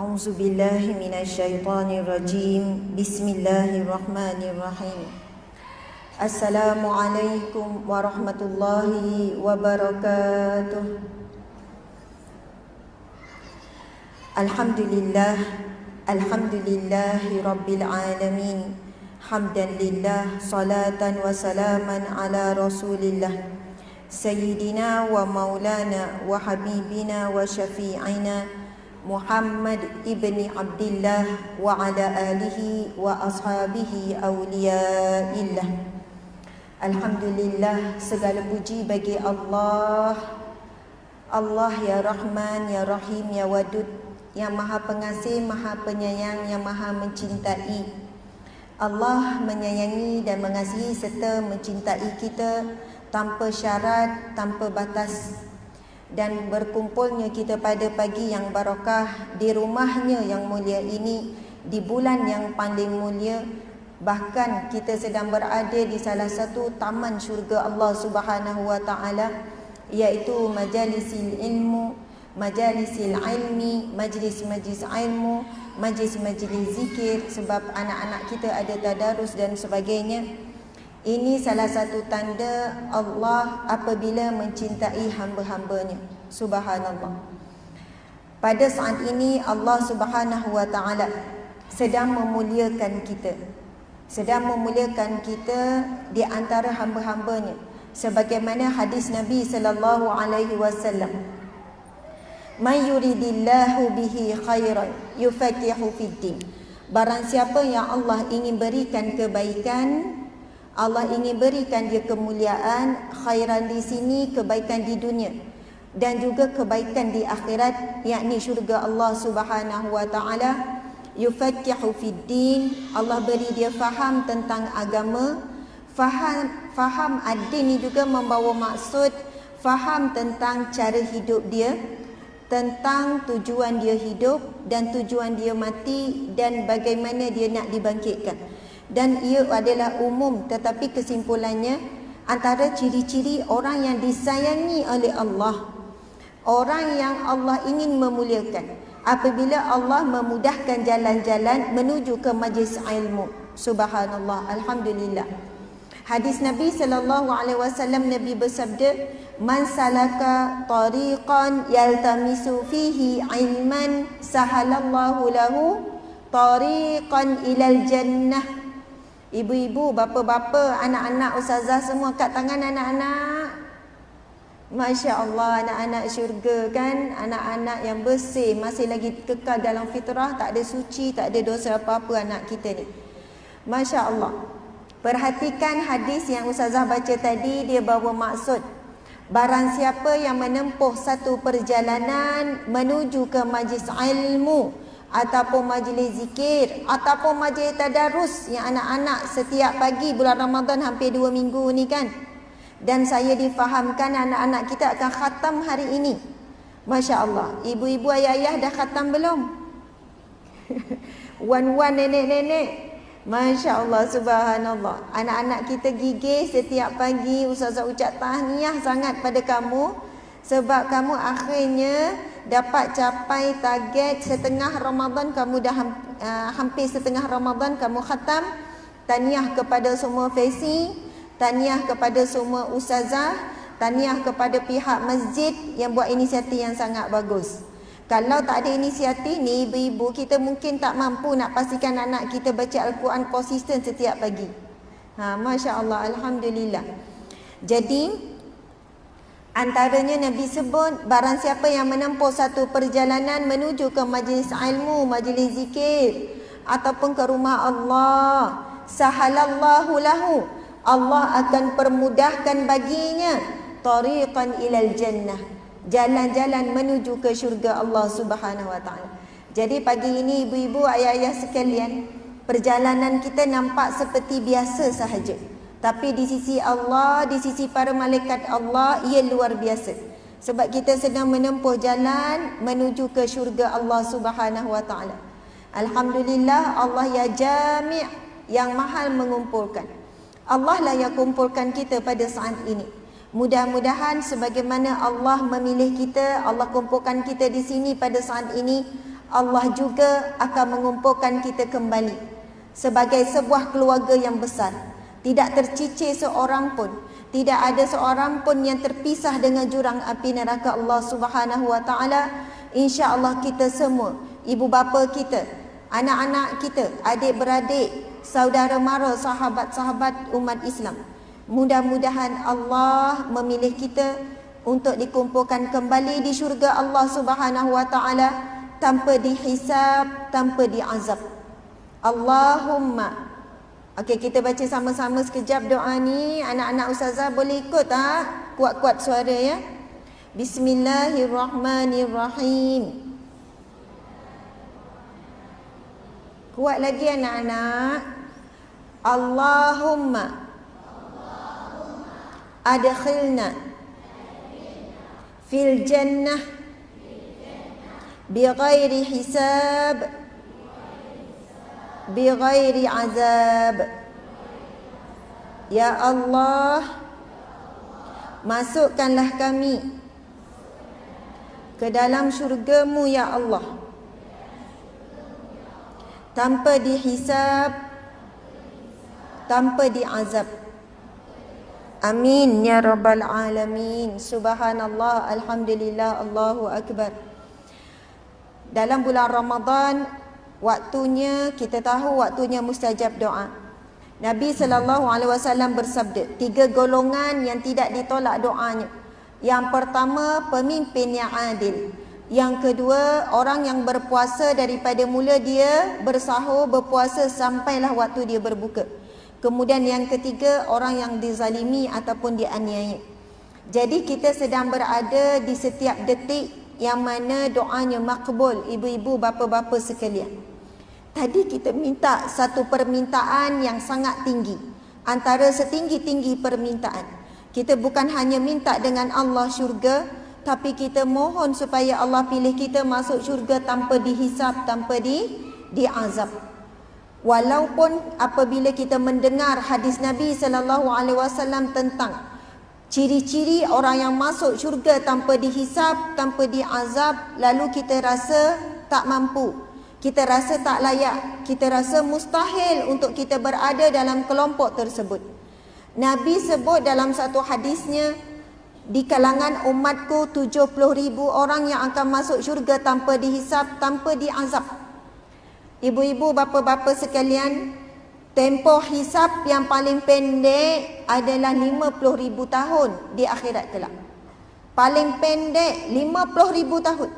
A'udzu billahi minasyaitonir rajim. Bismillahirrahmanirrahim. Assalamualaikum warahmatullahi wabarakatuh. Alhamdulillahi rabbil alamin. Hamdan lillah, salatan wa salaman ala rasulillah. Sayyidina wa maulana wa habibina wa syafi'ina Muhammad ibni Abdillah wa ala alihi wa ashabihi awliyaillah. Alhamdulillah, segala puji bagi Allah. Allah ya Rahman, ya Rahim, ya Wadud, yang maha pengasih, maha penyayang, yang maha mencintai. Allah menyayangi dan mengasihi serta mencintai kita tanpa syarat, tanpa batas. Dan berkumpulnya kita pada pagi yang barakah di rumahnya yang mulia ini, di bulan yang paling mulia. Bahkan kita sedang berada di salah satu taman syurga Allah Subhanahu wa taala, iaitu majalisil ilmu, majalisil ilmi, majlis-majlis ilmu, majlis-majlis zikir, sebab anak-anak kita ada tadarus dan sebagainya. Ini salah satu tanda Allah apabila mencintai hamba-hambanya. Subhanallah. Pada saat ini Allah Subhanahu wa taala sedang memuliakan kita. Sedang memuliakan kita di antara hamba-hambanya. Sebagaimana hadis Nabi sallallahu alaihi wasallam. May yuridillahu bihi khairan yufaqihu fid-din. Barang siapa yang Allah ingin berikan kebaikan, Allah ingin berikan dia kemuliaan, khairan di sini, kebaikan di dunia dan juga kebaikan di akhirat, yakni syurga Allah Subhanahu wa taala. Yufaqihu fid-din, Allah beri dia faham tentang agama. Faham ad-din ni juga membawa maksud faham tentang cara hidup dia, tentang tujuan dia hidup dan tujuan dia mati dan bagaimana dia nak dibangkitkan. Dan ia adalah umum, tetapi kesimpulannya antara ciri-ciri orang yang disayangi oleh Allah, orang yang Allah ingin memuliakan, apabila Allah memudahkan jalan-jalan menuju ke majlis ilmu. Subhanallah, alhamdulillah. Hadis Nabi sallallahu alaihi wasallam, Nabi bersabda, "Man salaka tariqan yaltamisu fihi ilman, sahalallahu lahu tariqan ilal jannah." Ibu-ibu, bapa-bapa, anak-anak, ustazah semua kat tangan anak-anak. Masya Allah, anak-anak syurga kan, anak-anak yang bersih, masih lagi kekal dalam fitrah, tak ada suci, tak ada dosa apa-apa anak kita ni. Masya Allah. Perhatikan hadis yang ustazah baca tadi, dia bawa maksud barang siapa yang menempuh satu perjalanan menuju ke majlis ilmu ataupun majlis zikir ataupun majlis tadarus yang anak-anak setiap pagi bulan Ramadan hampir 2 minggu ni kan, dan saya difahamkan anak-anak kita akan khatam hari ini. Masya Allah. Ibu-ibu, ayah-ayah dah khatam belum? Wan-wan, nenek-nenek, Masya Allah, subhanallah. Anak-anak kita gigih setiap pagi. Ustazah ucap tahniah sangat pada kamu, sebab kamu akhirnya dapat capai target setengah Ramadan. Kamu dah hampir setengah Ramadan kamu khatam. Tahniah kepada semua fesi, tahniah kepada semua ustazah, tahniah kepada pihak masjid yang buat inisiatif yang sangat bagus. Kalau tak ada inisiatif ni, ibu-ibu kita mungkin tak mampu nak pastikan anak kita baca Al-Quran konsisten setiap pagi. Masya Allah, alhamdulillah. Jadi antaranya Nabi sebut, barang siapa yang menempuh satu perjalanan menuju ke majlis ilmu, majlis zikir ataupun ke rumah Allah, sahalallahu lahu, Allah akan permudahkan baginya tariqan ilal jannah, jalan-jalan menuju ke syurga Allah Subhanahu wa taala. Jadi pagi ini ibu-ibu, ayah-ayah sekalian, perjalanan kita nampak seperti biasa sahaja. Tapi di sisi Allah, di sisi para malaikat Allah, ia luar biasa. Sebab kita sedang menempuh jalan menuju ke syurga Allah Subhanahu wa taala. Alhamdulillah, Allah ya jami', yang mahal mengumpulkan. Allah lah yang kumpulkan kita pada saat ini. Mudah-mudahan sebagaimana Allah memilih kita, Allah kumpulkan kita di sini pada saat ini, Allah juga akan mengumpulkan kita kembali sebagai sebuah keluarga yang besar. Tidak tercicir seorang pun, tidak ada seorang pun yang terpisah dengan jurang api neraka Allah Subhanahu wa taala. Insya-Allah kita semua, ibu bapa kita, anak-anak kita, adik-beradik, saudara mara, sahabat-sahabat umat Islam, mudah-mudahan Allah memilih kita untuk dikumpulkan kembali di syurga Allah Subhanahu wa taala tanpa dihisab, tanpa diazab. Allahumma. Okey, kita baca sama-sama sekejap doa ni. Anak-anak ustazah boleh ikut kuat-kuat suara ya. Bismillahirrahmanirrahim. Kuat lagi anak-anak. Allahumma adkhilna fil jannah bighairi hisab bighairi azab. Ya Allah, masukkanlah kami ke dalam syurga-Mu ya Allah, tanpa dihisab, tanpa diazab. Amin ya rabbal alamin. Subhanallah, alhamdulillah, Allahu akbar. Dalam bulan Ramadan, waktunya, kita tahu waktunya mustajab doa. Nabi SAW bersabda, 3 golongan yang tidak ditolak doanya. Yang pertama, pemimpin yang adil. Yang kedua, orang yang berpuasa daripada mula dia bersahur, berpuasa sampailah waktu dia berbuka. Kemudian yang ketiga, orang yang dizalimi ataupun dianiaya. Jadi kita sedang berada di setiap detik yang mana doanya makbul, ibu-ibu, bapa-bapa sekalian. Tadi kita minta satu permintaan yang sangat tinggi, antara setinggi-tinggi permintaan. Kita bukan hanya minta dengan Allah syurga, tapi kita mohon supaya Allah pilih kita masuk syurga tanpa dihisab, tanpa diazab. Walaupun apabila kita mendengar hadis Nabi SAW tentang ciri-ciri orang yang masuk syurga tanpa dihisab, tanpa diazab, lalu kita rasa tak mampu, kita rasa tak layak, kita rasa mustahil untuk kita berada dalam kelompok tersebut. Nabi sebut dalam satu hadisnya, di kalangan umatku 70,000 orang yang akan masuk syurga tanpa dihisab, tanpa diazab. Ibu-ibu, bapa-bapa sekalian, tempoh hisab yang paling pendek adalah 50,000 tahun di akhirat kelak. Paling pendek 50,000 tahun.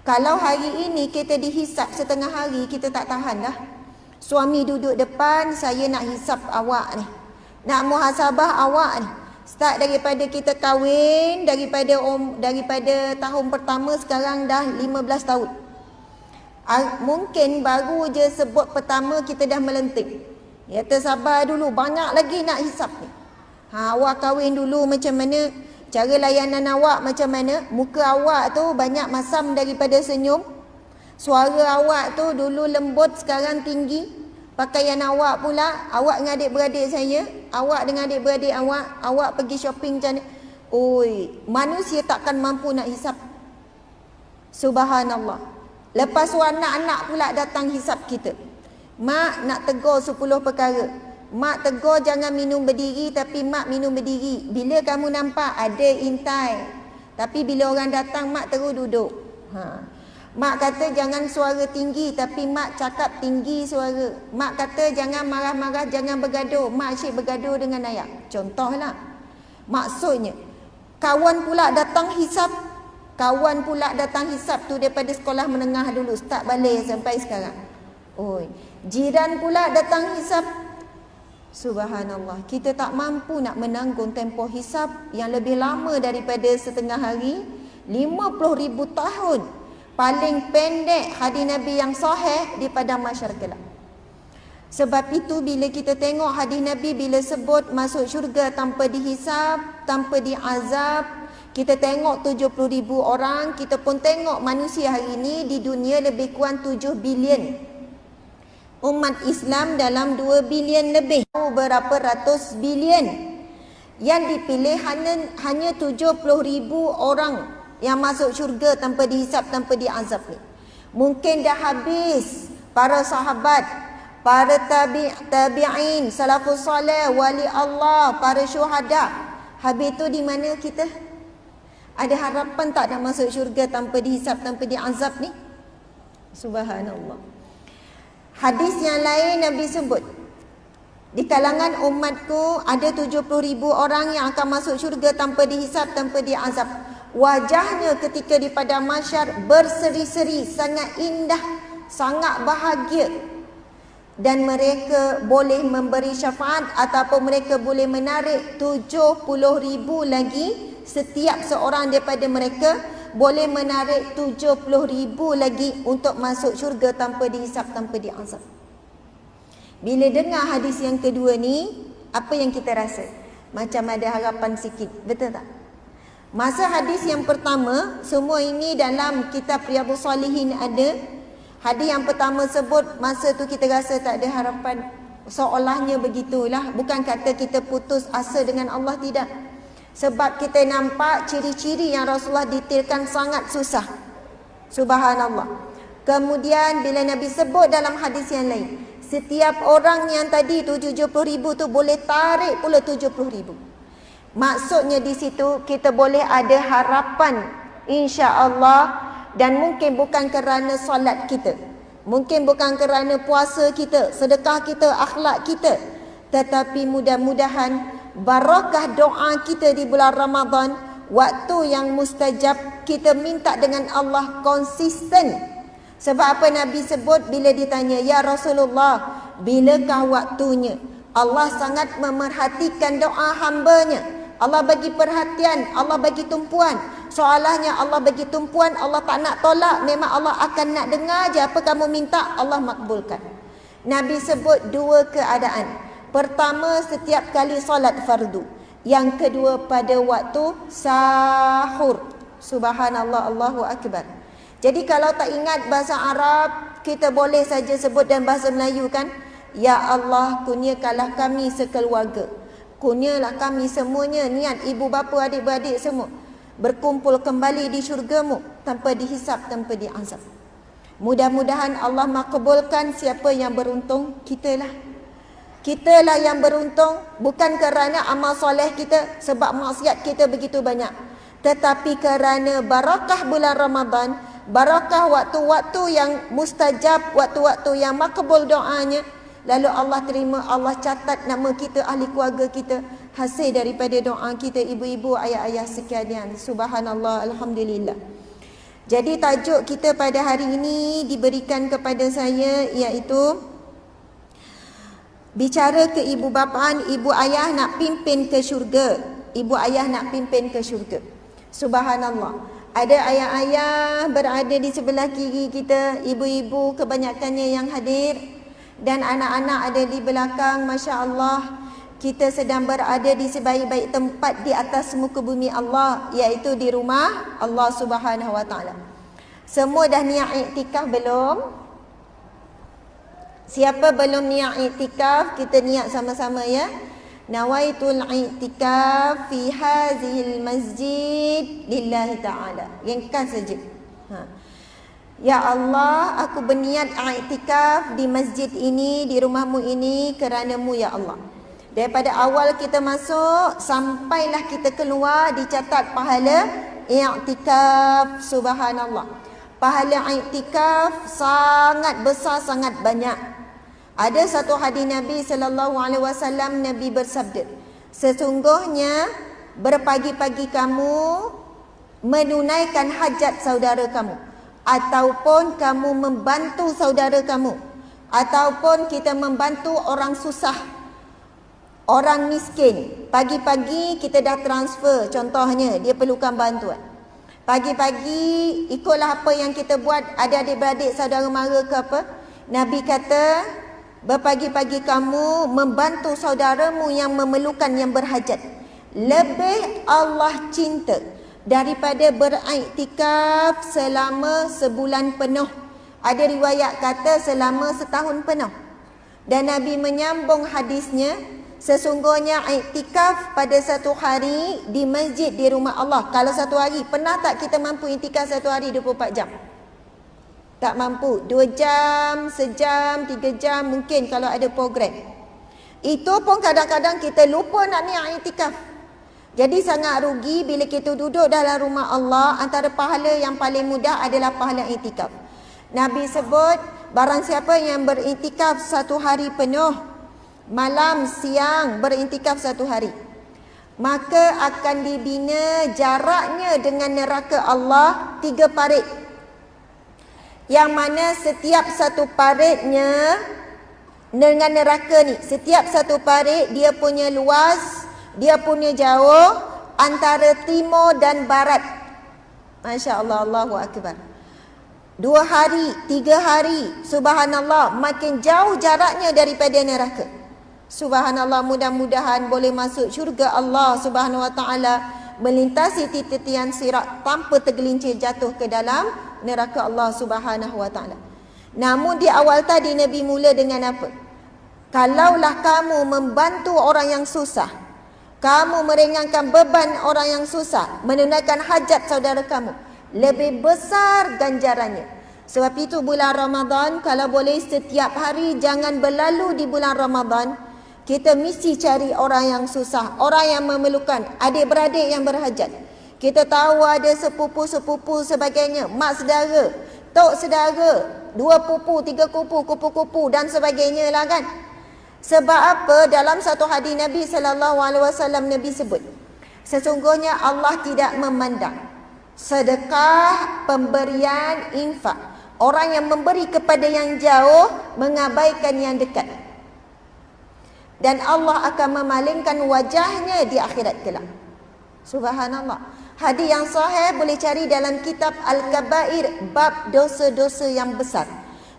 Kalau hari ini kita dihisab setengah hari, kita tak tahan dah. Suami duduk depan, saya nak hisab awak ni, nak muhasabah awak ni. Start daripada kita kahwin, daripada tahun pertama, sekarang dah 15 tahun. Mungkin baru je sebut pertama kita dah melenting. Ya, tersabar dulu, banyak lagi nak hisap ni. Awak kahwin dulu macam mana? Cara layanan awak macam mana? Muka awak tu banyak masam daripada senyum. Suara awak tu dulu lembut, sekarang tinggi. Pakaian awak pula, awak dengan adik-beradik saya, awak dengan adik-beradik awak pergi shopping macam ni. Oi, manusia takkan mampu nak hisap. Subhanallah. Lepas tu anak-anak pula datang hisap kita. Mak nak tegur 10 perkara. Mak tegur jangan minum berdiri, tapi mak minum berdiri. Bila kamu nampak ada intai, tapi bila orang datang mak terus duduk. Mak kata jangan suara tinggi, tapi mak cakap tinggi suara. Mak kata jangan marah-marah, jangan bergaduh. Mak asyik bergaduh dengan ayah. Contohlah. Maksudnya, kawan pula datang hisap. Kawan pula datang hisap tu daripada sekolah menengah dulu, start balik sampai sekarang. Oi, jiran pula datang hisap. Subhanallah, kita tak mampu nak menanggung tempoh hisap yang lebih lama daripada setengah hari, 50,000 tahun. Paling pendek hadis Nabi yang sahih di padang mahsyar kelak. Sebab itu bila kita tengok hadis Nabi bila sebut masuk syurga tanpa dihisap, tanpa diazab, kita tengok 70,000 orang, kita pun tengok manusia hari ini di dunia lebih kurang 7 bilion. Umat Islam dalam 2 bilion lebih. Berapa ratus bilion. Yang dipilih hanya 70,000 orang yang masuk syurga tanpa dihisap, tanpa diazab ni. Mungkin dah habis para sahabat, para tabi'in, salafus salih, wali Allah, para syuhada. Habis tu di mana kita? Ada harapan tak nak masuk syurga tanpa dihisap, tanpa diazab ni? Subhanallah. Hadis yang lain Nabi sebut, di kalangan umatku ada 70,000 orang yang akan masuk syurga tanpa dihisap, tanpa diazab. Wajahnya ketika di padang mahsyar berseri-seri, sangat indah, sangat bahagia. Dan mereka boleh memberi syafaat ataupun mereka boleh menarik 70,000 lagi. Setiap seorang daripada mereka boleh menarik 70,000 lagi untuk masuk syurga tanpa dihisap, tanpa diazab. Bila dengar hadis yang kedua ni, apa yang kita rasa? Macam ada harapan sikit, betul tak? Masa hadis yang pertama, semua ini dalam kitab Riyadhus Shalihin ada. Hadis yang pertama sebut, masa tu kita rasa tak ada harapan. Seolahnya begitulah. Bukan kata kita putus asa dengan Allah, tidak. Sebab kita nampak ciri-ciri yang Rasulullah detailkan sangat susah. Subhanallah. Kemudian bila Nabi sebut dalam hadis yang lain, setiap orang yang tadi 70,000 tu boleh tarik pula 70,000. Maksudnya di situ kita boleh ada harapan, insya-Allah. Dan mungkin bukan kerana solat kita, mungkin bukan kerana puasa kita, sedekah kita, akhlak kita, tetapi mudah-mudahan barakah doa kita di bulan Ramadan, waktu yang mustajab, kita minta dengan Allah konsisten. Sebab apa Nabi sebut bila ditanya, ya Rasulullah, bilakah waktunya? Allah sangat memerhatikan doa hambanya. Allah bagi perhatian, Allah bagi tumpuan. Soalahnya Allah bagi tumpuan, Allah tak nak tolak. Memang Allah akan nak dengar je apa kamu minta, Allah makbulkan. Nabi sebut dua keadaan. Pertama, setiap kali solat fardu. Yang kedua, pada waktu sahur. Subhanallah, Allahu Akbar. Jadi kalau tak ingat bahasa Arab, kita boleh saja sebut dalam bahasa Melayu kan? Ya Allah, kurniakanlah kami sekeluarga. Kurnialah kami semuanya, niat ibu bapa, adik-beradik semua berkumpul kembali di syurga-Mu tanpa dihisap, tanpa diazab. Mudah-mudahan Allah makbulkan. Siapa yang beruntung? Kitalah. Kitalah yang beruntung, bukan kerana amal soleh kita, sebab maksiat kita begitu banyak, tetapi kerana barakah bulan Ramadan, barakah waktu-waktu yang mustajab, waktu-waktu yang makbul doanya. Lalu Allah terima, Allah catat nama kita, ahli keluarga kita, hasil daripada doa kita, ibu-ibu, ayah-ayah sekalian. Subhanallah, alhamdulillah. Jadi tajuk kita pada hari ini diberikan kepada saya, iaitu bicara ke ibu bapaan, ibu ayah nak pimpin ke syurga. Ibu ayah nak pimpin ke syurga. Subhanallah. Ada ayah-ayah berada di sebelah kiri kita, ibu-ibu kebanyakannya yang hadir, dan anak-anak ada di belakang. Masya Allah, kita sedang berada di sebaik-baik tempat di atas muka bumi Allah, iaitu di rumah Allah Subhanahu Wa Taala. Semua dah niat iktikaf belum? Siapa belum niat iktikaf, kita niat sama-sama ya. Nawaitul i'tikaf fi hazihil masjid lillahi ta'ala. Ringkas saja. Ya Allah, aku berniat i'tikaf di masjid ini, di rumahmu ini, kerana-Mu ya Allah. Daripada awal kita masuk sampailah kita keluar, dicatat pahala i'tikaf. Subhanallah. Pahala i'tikaf sangat besar, sangat banyak. Ada satu hadis Nabi SAW, Nabi bersabda, sesungguhnya berpagi-pagi kamu menunaikan hajat saudara kamu, ataupun kamu membantu saudara kamu, ataupun kita membantu orang susah, orang miskin. Pagi-pagi kita dah transfer, contohnya dia perlukan bantuan. Pagi-pagi ikutlah apa yang kita buat, ada adik-beradik, saudara mara ke apa. Nabi kata, berpagi-pagi kamu membantu saudaramu yang memerlukan, yang berhajat. Lebih Allah cinta daripada beriktikaf selama sebulan penuh. Ada riwayat kata selama setahun penuh. Dan Nabi menyambung hadisnya, sesungguhnya iktikaf pada satu hari di masjid di rumah Allah. Kalau satu hari, pernah tak kita mampu iktikaf satu hari 24 jam? Tak mampu. 2 jam, sejam, 3 jam mungkin kalau ada program. Itu pun kadang-kadang kita lupa nak niat iktikaf. Jadi sangat rugi bila kita duduk dalam rumah Allah. Antara pahala yang paling mudah adalah pahala iktikaf. Nabi sebut, barang siapa yang beriktikaf 1 hari penuh, malam siang beriktikaf 1 hari, maka akan dibina jaraknya dengan neraka Allah 3 parit. Yang mana setiap satu paritnya dengan neraka ni, setiap satu parit dia punya luas, dia punya jauh antara timur dan barat. Masya Allah, Allahu Akbar. 2 hari, 3 hari, subhanallah, makin jauh jaraknya daripada neraka. Subhanallah, mudah-mudahan boleh masuk syurga Allah Subhanahu Wa Taala, melintasi titian sirat tanpa tergelincir jatuh ke dalam neraka Allah Subhanahu Wa Taala. Namun di awal tadi Nabi mula dengan apa? Kalaulah kamu membantu orang yang susah, kamu meringankan beban orang yang susah, menunaikan hajat saudara kamu, lebih besar ganjarannya. Sebab itu bulan Ramadan, kalau boleh setiap hari jangan berlalu di bulan Ramadan, kita mesti cari orang yang susah, orang yang memerlukan, adik-beradik yang berhajat. Kita tahu ada sepupu-sepupu sebagainya, mak saudara, tok saudara, 2 pupu, 3 kupu, kupu-kupu dan sebagainya lah kan. Sebab apa? Dalam satu hadis Nabi SAW, Nabi sebut, sesungguhnya Allah tidak memandang sedekah, pemberian, infak. Orang yang memberi kepada yang jauh mengabaikan yang dekat. Dan Allah akan memalingkan wajahnya di akhirat kelak. Subhanallah. Hadis yang sahih boleh cari dalam kitab Al-Kabair, bab dosa-dosa yang besar.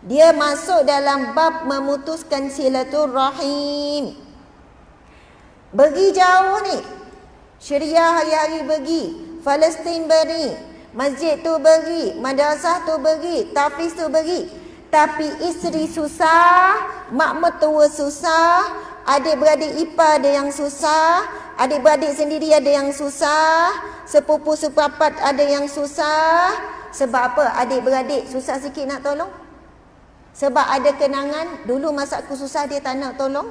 Dia masuk dalam bab memutuskan silaturahim. Pergi jauh ni, Syria hari-hari pergi, Palestin beri, masjid tu beri, madrasah tu beri, tahfiz tu beri. Tapi isteri susah, mak mertua susah, adik-beradik ipar ada yang susah, adik-beradik sendiri ada yang susah, sepupu sepapat ada yang susah. Sebab apa? Adik-beradik susah sikit nak tolong. Sebab ada kenangan, dulu masa aku susah dia tak nak tolong.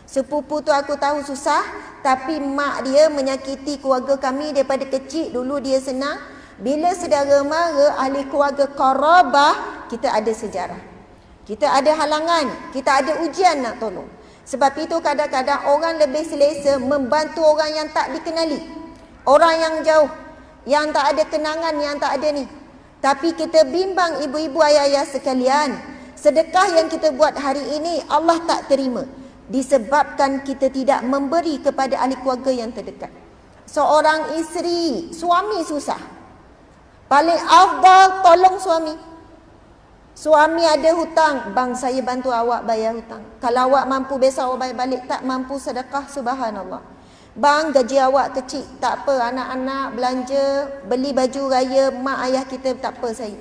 Sepupu tu aku tahu susah, tapi mak dia menyakiti keluarga kami daripada kecil. Dulu dia senang. Bila saudara mara, ahli keluarga qarabah, kita ada sejarah, kita ada halangan, kita ada ujian nak tolong. Sebab itu kadang-kadang orang lebih selesa membantu orang yang tak dikenali, orang yang jauh, yang tak ada kenangan, yang tak ada ni. Tapi kita bimbang ibu-ibu, ayah-ayah sekalian, sedekah yang kita buat hari ini Allah tak terima, disebabkan kita tidak memberi kepada ahli keluarga yang terdekat. Seorang isteri, suami susah, paling afdal tolong suami. Suami ada hutang, bang saya bantu awak bayar hutang. Kalau awak mampu besok awak bayar balik, tak mampu sedekah, subhanallah. Bang gaji awak kecil, tak apa, anak-anak belanja, beli baju raya mak ayah kita, tak apa saya.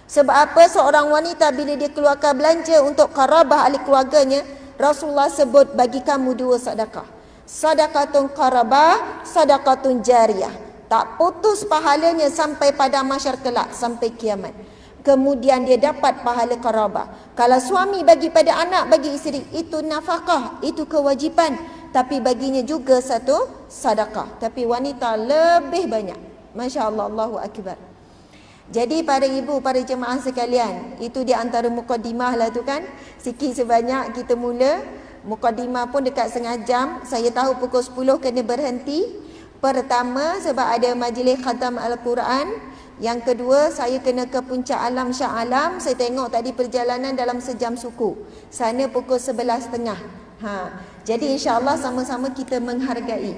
Sebab apa? Seorang wanita bila dia keluarkan belanja untuk qarabah ahli keluarganya, Rasulullah sebut bagi kamu 2 sedekah. Sedekatun qarabah, sedekatun jariyah. Tak putus pahalanya sampai pada mahsyar kelak, sampai kiamat. Kemudian dia dapat pahala qarabah. Kalau suami bagi pada anak, bagi isteri, itu nafkah, itu kewajipan. Tapi baginya juga satu sedekah. Tapi wanita lebih banyak. Masya Allah, Allahu Akbar. Jadi para ibu, para jemaah sekalian, itu di antara mukadimah lah tu kan. Sikit sebanyak kita mula. Mukadimah pun dekat setengah jam. Saya tahu pukul 10 kena berhenti. Pertama sebab ada majlis khatam Al-Quran. Yang kedua, saya kena ke puncak alam Shah Alam. Saya tengok tadi perjalanan dalam sejam suku. Sana pukul 11.30. Jadi insya-Allah sama-sama kita menghargai.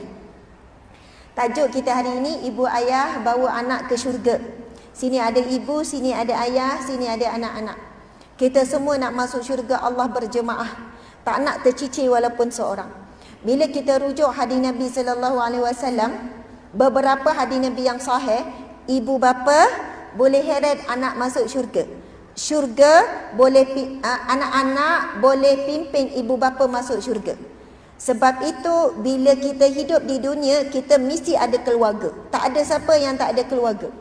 Tajuk kita hari ini, ibu ayah bawa anak ke syurga. Sini ada ibu, sini ada ayah, sini ada anak-anak. Kita semua nak masuk syurga Allah berjemaah. Tak nak tercicir walaupun seorang. Bila kita rujuk hadis Nabi SAW, beberapa hadis Nabi yang sahih, ibu bapa boleh heret anak masuk syurga. Syurga boleh, anak-anak boleh pimpin ibu bapa masuk syurga. Sebab itu bila kita hidup di dunia, kita mesti ada keluarga. Tak ada siapa yang tak ada keluarga.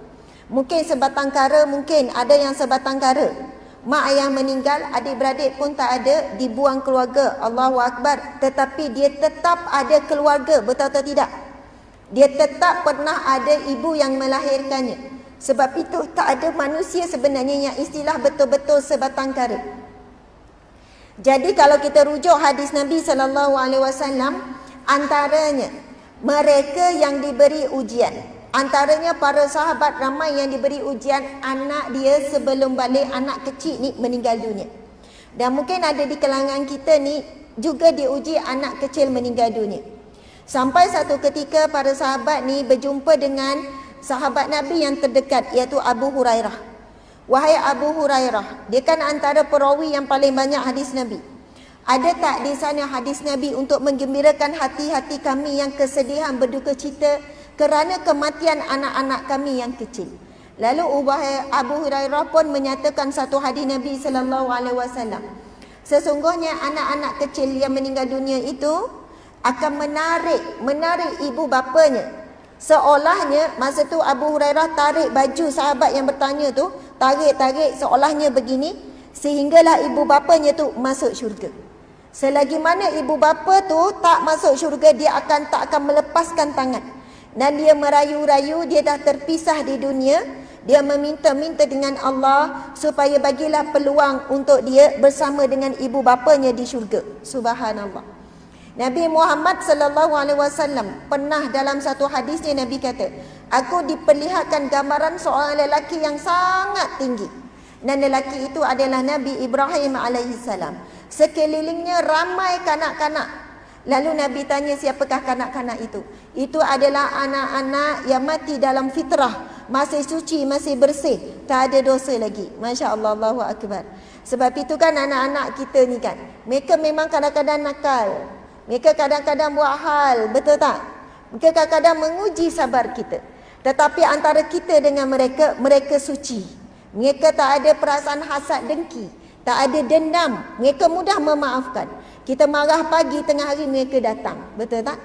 Mungkin sebatang kara, mungkin ada yang sebatang kara. Mak ayah meninggal, adik-beradik pun tak ada, dibuang keluarga. Allahu Akbar. Tetapi dia tetap ada keluarga, betul atau tidak? Dia tetap pernah ada ibu yang melahirkannya. Sebab itu tak ada manusia sebenarnya yang istilah betul-betul sebatang kara. Jadi kalau kita rujuk hadis Nabi SAW, antaranya mereka yang diberi ujian, antaranya para sahabat ramai yang diberi ujian, anak dia sebelum balik, anak kecil ni meninggal dunia. Dan mungkin ada di kalangan kita ni juga diuji anak kecil meninggal dunia. Sampai satu ketika para sahabat ni berjumpa dengan sahabat Nabi yang terdekat, iaitu Abu Hurairah. Wahai Abu Hurairah, dia kan antara perawi yang paling banyak hadis Nabi. Ada tak di sana hadis Nabi untuk menggembirakan hati-hati kami yang kesedihan berduka cita kerana kematian anak-anak kami yang kecil? Lalu Abu Hurairah pun menyatakan satu hadis Nabi SAW. Sesungguhnya anak-anak kecil yang meninggal dunia itu akan menarik ibu bapanya. Seolahnya masa tu Abu Hurairah tarik baju sahabat yang bertanya tu, tarik seolahnya begini, sehinggalah ibu bapanya tu masuk syurga. Selagi mana ibu bapa tu tak masuk syurga, dia tak akan melepaskan tangan. Dan dia merayu-rayu, dia dah terpisah di dunia. Dia meminta-minta dengan Allah supaya bagilah peluang untuk dia bersama dengan ibu bapanya di syurga. Subhanallah. Nabi Muhammad SAW pernah dalam satu hadisnya Nabi kata, aku diperlihatkan gambaran seorang lelaki yang sangat tinggi. Dan lelaki itu adalah Nabi Ibrahim alaihissalam. Sekelilingnya ramai kanak-kanak. Lalu Nabi tanya, siapakah kanak-kanak itu? Itu adalah anak-anak yang mati dalam fitrah, masih suci, masih bersih, tak ada dosa lagi. Masya Allah, Allahu Akbar. Sebab itu kan anak-anak kita ni kan, mereka memang kadang-kadang nakal, mereka kadang-kadang buat hal, betul tak? Mereka kadang-kadang menguji sabar kita. Tetapi antara kita dengan mereka, mereka suci. Mereka tak ada perasaan hasad dengki, tak ada dendam, mereka mudah memaafkan. Kita marah pagi, tengah hari mereka datang, betul tak?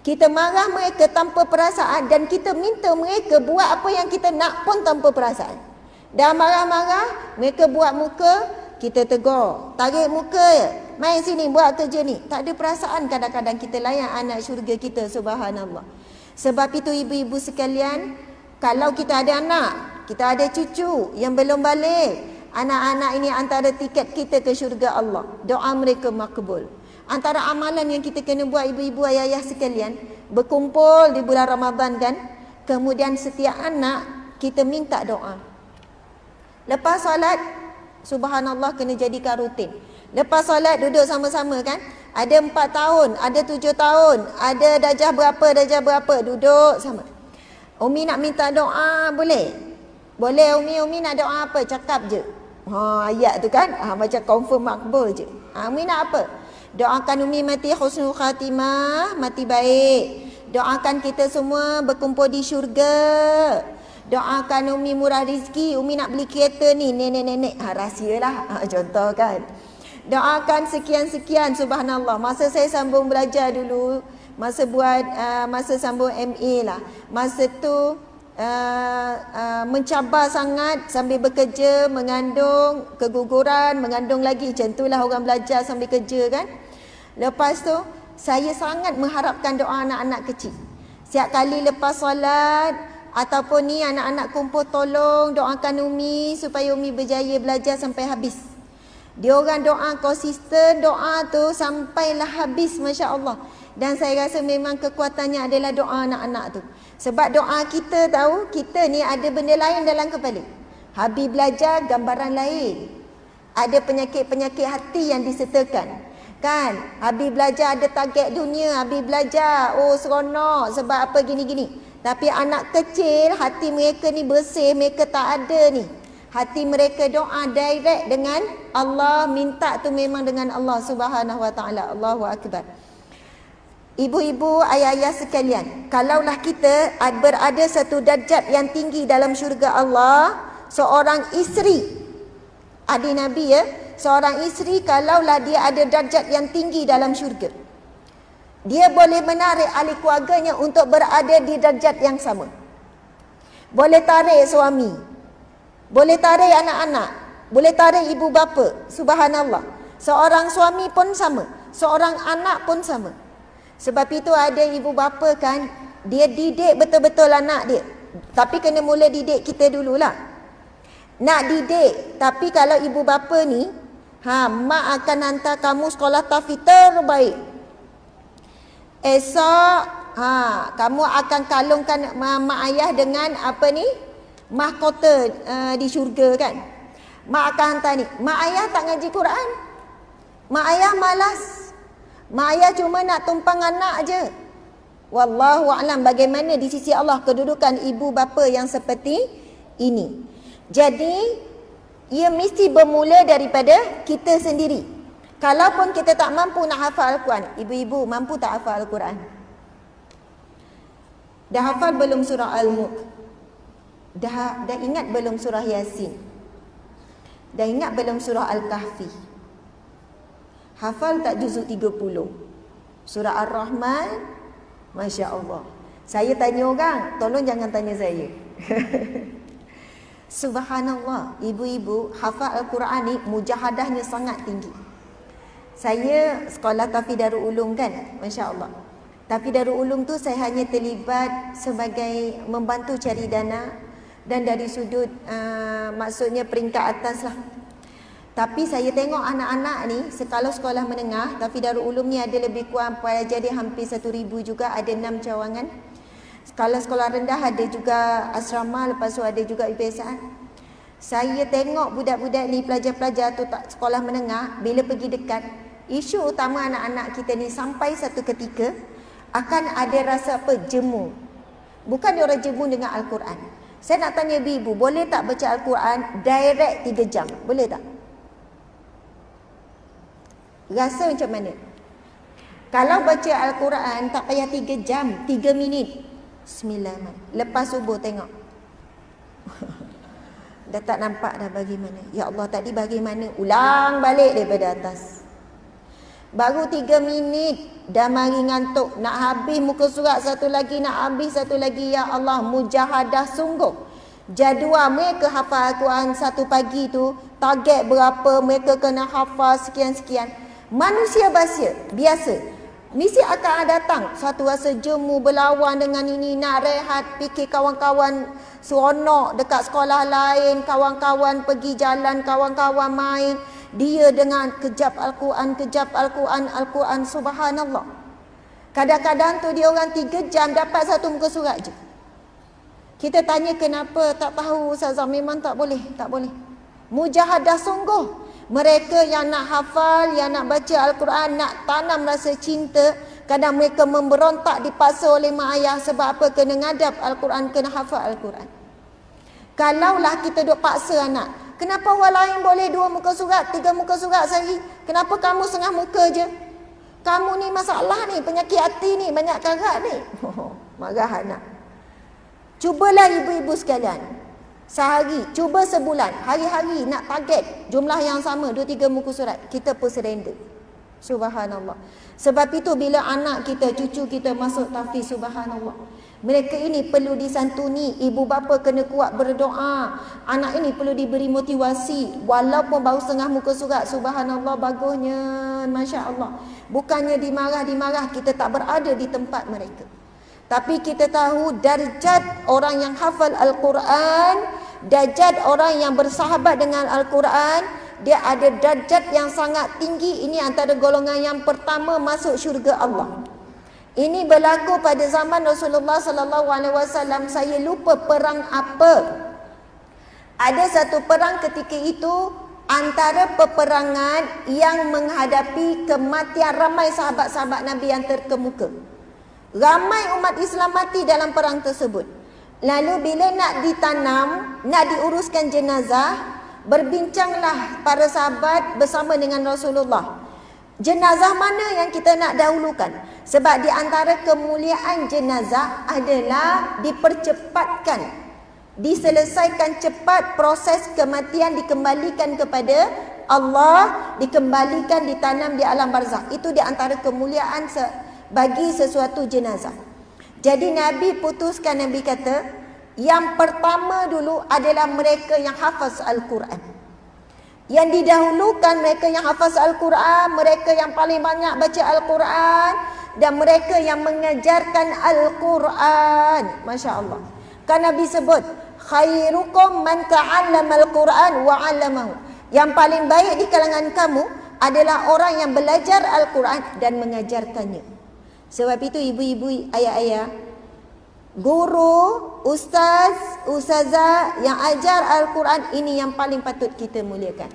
Kita marah mereka tanpa perasaan dan kita minta mereka buat apa yang kita nak pun tanpa perasaan. Dah marah-marah, mereka buat muka, kita tegur. Tarik muka, main sini buat kerja ni. Tak ada perasaan kadang-kadang kita layan anak syurga kita, subhanallah. Sebab itu ibu-ibu sekalian, kalau kita ada anak, kita ada cucu yang belum balik, anak-anak ini antara tiket kita ke syurga Allah. Doa mereka makbul. Antara amalan yang kita kena buat ibu-ibu ayah-ayah sekalian, berkumpul di bulan Ramadan kan, kemudian setiap anak kita minta doa. Lepas solat, subhanallah, kena jadikan rutin. Lepas solat duduk sama-sama kan, ada 4 tahun, ada 7 tahun, ada darjah berapa, duduk sama. Umi nak minta doa, boleh? Boleh Umi nak doa apa? Cakap je. Ayat tu kan, macam confirm makbul je. Umi nak apa? Doakan Umi mati husnul khatimah, mati baik. Doakan kita semua berkumpul di syurga. Doakan Umi murah rezeki. Umi nak beli kereta ni, nenek-nenek. Rahsia lah, contoh kan. Doakan sekian-sekian, subhanallah. Masa saya sambung belajar dulu, masa sambung MA lah, masa tu mencabar sangat sambil bekerja, mengandung, keguguran, mengandung lagi. Macam itulah orang belajar sambil kerja kan. Lepas tu saya sangat mengharapkan doa anak-anak kecil. Setiap kali lepas solat ataupun ni anak-anak kumpul, tolong doakan Umi supaya Umi berjaya belajar sampai habis. Dia orang doa konsisten, doa tu sampailah habis, Masya Allah. Dan saya rasa memang kekuatannya adalah doa anak-anak tu. Sebab doa kita tahu, kita ni ada benda lain dalam kepala. Habis belajar, gambaran lain. Ada penyakit-penyakit hati yang disertakan. Kan? Habis belajar ada target dunia. Habis belajar, seronok sebab apa gini-gini. Tapi anak kecil, hati mereka ni bersih, mereka tak ada ni. Hati mereka doa direct dengan Allah, minta tu memang dengan Allah Subhanahu Wa Taala. Allahu Akbar. Ibu-ibu, ayah-ayah sekalian, kalaulah kita berada satu darjat yang tinggi dalam syurga Allah, seorang isteri, adik Nabi ya, seorang isteri kalaulah dia ada darjat yang tinggi dalam syurga, dia boleh menarik ahli keluarganya untuk berada di darjat yang sama. boleh tarik suami, boleh tarik anak-anak, boleh tarik ibu bapa. Subhanallah. Seorang suami pun sama, seorang anak pun sama. Sebab itu ada ibu bapa kan, dia didik betul-betul anak dia. Tapi kena mula didik kita dululah. Nak didik, tapi kalau ibu bapa ni, mak akan hantar kamu sekolah tahfiz terbaik. Esok kamu akan kalungkan mak ayah dengan apa ni? Mahkota di syurga kan. Mak akan hantar ni. Mak ayah tak ngaji Quran. Mak ayah malas. Mak ayah cuma nak tumpang anak je. Wallahu a'lam bagaimana di sisi Allah kedudukan ibu bapa yang seperti ini. Jadi ia mesti bermula daripada kita sendiri. Kalaupun kita tak mampu nak hafal Al-Quran, ibu-ibu mampu tak hafal Al-Quran? Dah hafal belum surah Al-Mulk? Dah ingat belum surah Yasin? Dah ingat belum surah Al-Kahfi? Hafal tak juzuk 30? Surah Ar-Rahman? Masya Allah. Saya tanya orang, tolong jangan tanya saya. Subhanallah, ibu-ibu hafal Al-Quran ni mujahadahnya sangat tinggi. Saya sekolah tahfiz Darul Ulum kan, Masya Allah. Tahfiz Darul Ulum tu saya hanya terlibat sebagai membantu cari dana dan dari sudut maksudnya peringkat atas lah. Tapi saya tengok anak-anak ni, kalau sekolah menengah, tahfiz Darul Ulum ni ada lebih kurang pelajar dia hampir 1,000 juga, ada 6 cawangan. Kalau sekolah rendah ada juga asrama, lepas tu ada juga IPSan. Saya tengok budak-budak ni, pelajar-pelajar tu tak sekolah menengah, bila pergi dekat, isu utama anak-anak kita ni sampai satu ketika akan ada rasa apa? Jemu. Bukan dia orang jemu dengan Al-Quran. Saya nak tanya ibu, boleh tak baca Al-Quran direct 3 jam? Boleh tak? Rasa macam mana? Kalau baca Al-Quran tak payah 3 jam, 3 minit. Bismillahirrahmanirrahim. Lepas subuh tengok. Dah tak nampak dah bagaimana. Ya Allah, tadi bagaimana? Ulang balik daripada atas. Baru 3 minit dah mari ngantuk. Nak habis muka surat satu lagi, nak habis satu lagi. Ya Allah, mujahadah sungguh. Jadual mereka hafal Al-Quran satu pagi tu, target berapa, mereka kena hafal sekian-sekian. Manusia biasa mesti akan datang satu rasa jemu, berlawan dengan ini, nak rehat, fikir kawan-kawan seronok dekat sekolah lain, kawan-kawan pergi jalan, kawan-kawan main, dia dengan kejap Al-Quran, Al-Quran, subhanallah. Kadang-kadang tu dia orang 3 jam dapat satu muka surat je. Kita tanya kenapa, tak tahu Ustazah, memang tak boleh. Mujahadah sungguh. Mereka yang nak hafal, yang nak baca Al-Quran, nak tanam rasa cinta, kadang mereka memberontak dipaksa oleh mak ayah. Sebab apa? Kena ngadap Al-Quran, kena hafal Al-Quran. Kalaulah kita duk paksa anak, kenapa orang lain boleh 2 muka surat, 3 muka surat sehari, kenapa kamu setengah muka je? Kamu ni masalah ni, penyakit hati ni, banyak karat ni. Marah anak. Cubalah ibu-ibu sekalian, sehari, cuba sebulan, hari-hari nak target jumlah yang sama, 2-3 muka surat, kita pun surrender. Subhanallah. Sebab itu bila anak kita, cucu kita masuk tahfiz, subhanallah, mereka ini perlu disantuni. Ibu bapa kena kuat berdoa. Anak ini perlu diberi motivasi. Walaupun baru setengah muka surat, subhanallah, bagusnya, Masya Allah. Bukannya dimarah-dimarah, kita tak berada di tempat mereka. Tapi kita tahu darjat orang yang hafal Al-Quran, darjat orang yang bersahabat dengan Al-Quran, dia ada darjat yang sangat tinggi. Ini antara golongan yang pertama masuk syurga Allah. Ini berlaku pada zaman Rasulullah sallallahu alaihi wasallam. Saya lupa perang apa. Ada satu perang ketika itu, antara peperangan yang menghadapi kematian ramai sahabat-sahabat Nabi yang terkemuka. Ramai umat Islam mati dalam perang tersebut. Lalu bila nak ditanam, nak diuruskan jenazah, berbincanglah para sahabat bersama dengan Rasulullah. Jenazah mana yang kita nak dahulukan? Sebab di antara kemuliaan jenazah adalah dipercepatkan, diselesaikan cepat proses kematian, dikembalikan kepada Allah, dikembalikan, ditanam di alam barzakh. Itu di antara kemuliaan bagi sesuatu jenazah. Jadi Nabi putuskan, Nabi kata, Yang pertama dulu adalah mereka yang hafaz Al-Quran. Yang didahulukan mereka yang hafaz Al-Quran, mereka yang paling banyak baca Al-Quran, dan mereka yang mengajarkan Al-Quran. Masya Allah. Kan Nabi sebut, khairukum man ta'allama Al-Quran wa 'allamahu. Yang paling baik di kalangan kamu adalah orang yang belajar Al-Quran dan mengajarkannya. Sebab itu ibu-ibu, ayah-ayah, guru, ustaz, ustazah yang ajar Al-Quran, ini yang paling patut kita muliakan.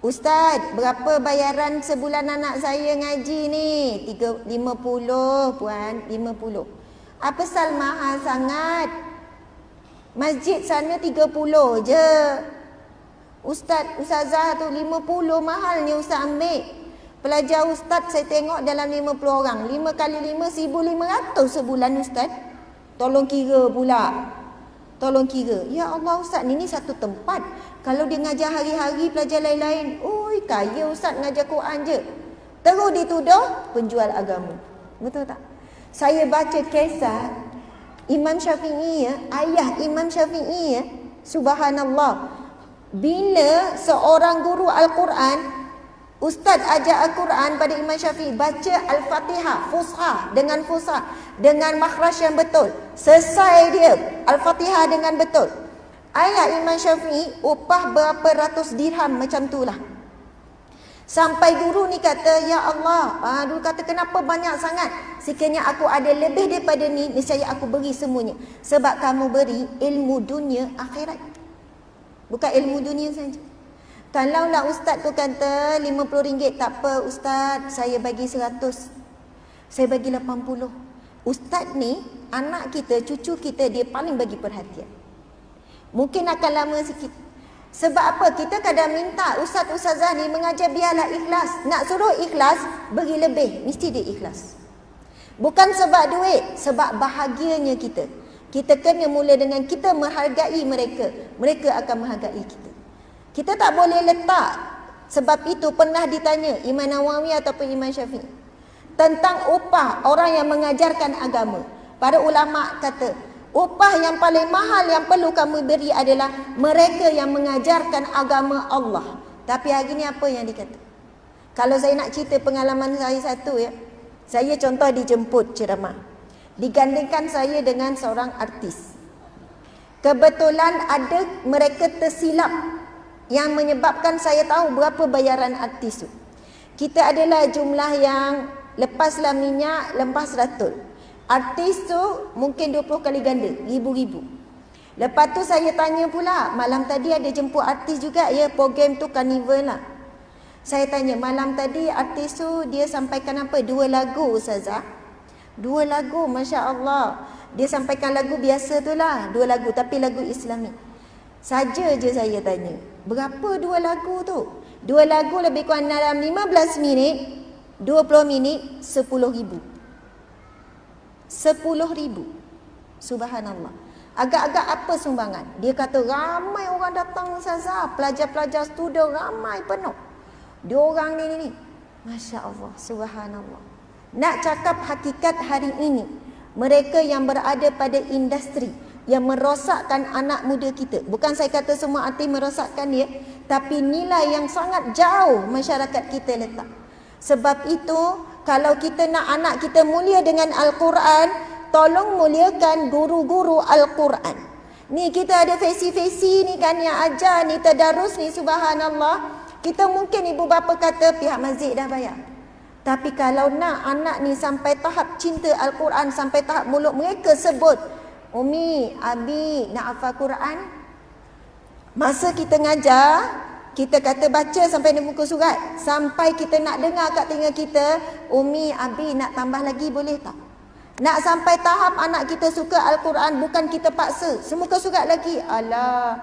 Ustaz, berapa bayaran sebulan anak saya ngaji ni? 50 puan, 50. Apa sal mahal sangat? Masjid sana 30 je. Ustaz, ustazah tu 50 mahalnya ustaz ambil. Pelajar ustaz saya tengok dalam 50 orang. 5 kali 5, 1,500 sebulan ustaz. Tolong kira pula. Tolong kira. Ya Allah ustaz, ni satu tempat. Kalau dia ngajar hari-hari pelajar lain-lain, oi kaya ustaz ngajar Quran je. Terus dituduh penjual agama. Betul tak? Saya baca kisah Imam Syafi'i ya, ayah Imam Syafi'i ya. Subhanallah. Bila seorang guru Al-Quran, ustaz ajar Al-Quran pada Imam Syafi'i, baca Al-Fatihah fushah, dengan makhraj yang betul. Selesai dia Al-Fatihah dengan betul. Ayah Imam Syafi'i upah berapa ratus dirham macam itulah. Sampai guru ni kata, ya Allah, dulu kata kenapa banyak sangat? Sekiranya aku ada lebih daripada ni, nescaya aku beri semuanya. Sebab kamu beri ilmu dunia akhirat. Bukan ilmu dunia saja. Kalaulah ustaz tu kata RM50, tak apa ustaz, saya bagi 100. Saya bagi 80. Ustaz ni, anak kita, cucu kita, dia paling bagi perhatian. Mungkin akan lama sikit. Sebab apa? Kita kadang minta ustaz-ustazah ni mengajar biarlah ikhlas. Nak suruh ikhlas, beri lebih. Mesti dia ikhlas. Bukan sebab duit, sebab bahagianya kita. Kita kena mula dengan kita menghargai mereka. Mereka akan menghargai kita. Kita tak boleh letak. Sebab itu pernah ditanya Imam Nawawi ataupun Imam Syafi'i tentang upah orang yang mengajarkan agama. Para ulama kata, upah yang paling mahal yang perlu kamu beri adalah mereka yang mengajarkan agama Allah. Tapi hari ni apa yang dikata? Kalau saya nak cerita pengalaman saya satu ya. Saya contoh dijemput ceramah. Digandingkan saya dengan seorang artis. Kebetulan ada mereka tersilap yang menyebabkan saya tahu berapa bayaran artis tu. Kita adalah jumlah yang lepaslah minyak, lepas ratul. Artis tu mungkin 20 kali ganda, ribu-ribu. Lepas tu saya tanya pula, malam tadi ada jemput artis juga ya, program tu karnival lah. Saya tanya, malam tadi artis tu dia sampaikan apa? 2 lagu ustazah. 2 lagu, Masya Allah. Dia sampaikan lagu biasa tu lah, 2 lagu, tapi lagu Islami. Saja je saya tanya, berapa 2 lagu tu? 2 lagu lebih kurang dalam 15 minit, 20 minit, 10,000. 10,000. Subhanallah. Agak-agak apa sumbangan? Dia kata ramai orang datang ustazah, pelajar-pelajar student ramai penuh. Diorang ni. Masya Allah, subhanallah. Nak cakap hakikat hari ini, mereka yang berada pada industri yang merosakkan anak muda kita. Bukan saya kata semua artis merosakkan dia, tapi nilai yang sangat jauh masyarakat kita letak. Sebab itu, kalau kita nak anak kita mulia dengan Al-Quran, tolong muliakan guru-guru Al-Quran. Ni kita ada fesi-fesi ni kan yang ajar ni, tadarus ni, subhanallah. Kita mungkin ibu bapa kata pihak masjid dah bayar. Tapi kalau nak anak ni sampai tahap cinta Al-Quran, sampai tahap mulut mereka sebut, Umi, Abi nak hafal Quran. Masa kita ngajar, kita kata baca sampai di muka surat. Sampai kita nak dengar kat telinga kita, Umi, Abi nak tambah lagi boleh tak? Nak sampai tahap anak kita suka Al-Quran, bukan kita paksa. Semuka surat lagi. Alah.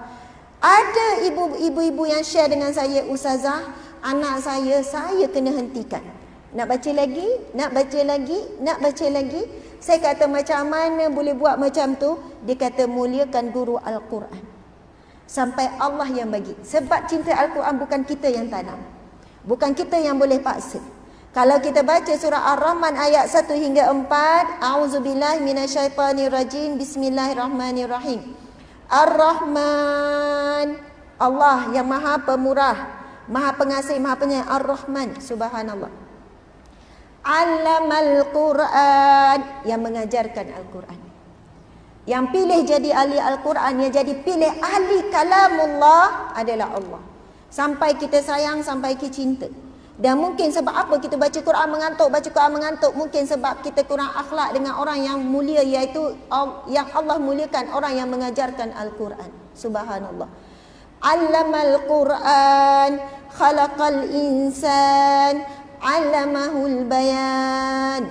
Ada ibu-ibu yang share dengan saya, ustazah, anak saya kena hentikan. Nak baca lagi, nak baca lagi, nak baca lagi. Saya kata macam mana boleh buat macam tu? Dia kata muliakan guru Al-Quran. Sampai Allah yang bagi. Sebab cinta Al-Quran bukan kita yang tanam. Bukan kita yang boleh paksa. Kalau kita baca surah Ar-Rahman ayat 1 hingga 4, A'udzubillahi minasyaitanirrajim, Bismillahirrahmanirrahim. Ar-Rahman. Allah yang maha pemurah, maha pengasih, maha penyayang. Ar-Rahman. Subhanallah. Allamal Quran, yang mengajarkan Al-Quran. Yang pilih jadi ahli Al-Quran, yang jadi pilih ahli kalamullah adalah Allah. Sampai kita sayang, sampai kita cinta. Dan mungkin sebab apa kita baca Quran mengantuk, mungkin sebab kita kurang akhlak dengan orang yang mulia, iaitu yang Allah muliakan, orang yang mengajarkan Al-Quran. Subhanallah. Allamal Quran, khalaqal insan, allamahul bayan.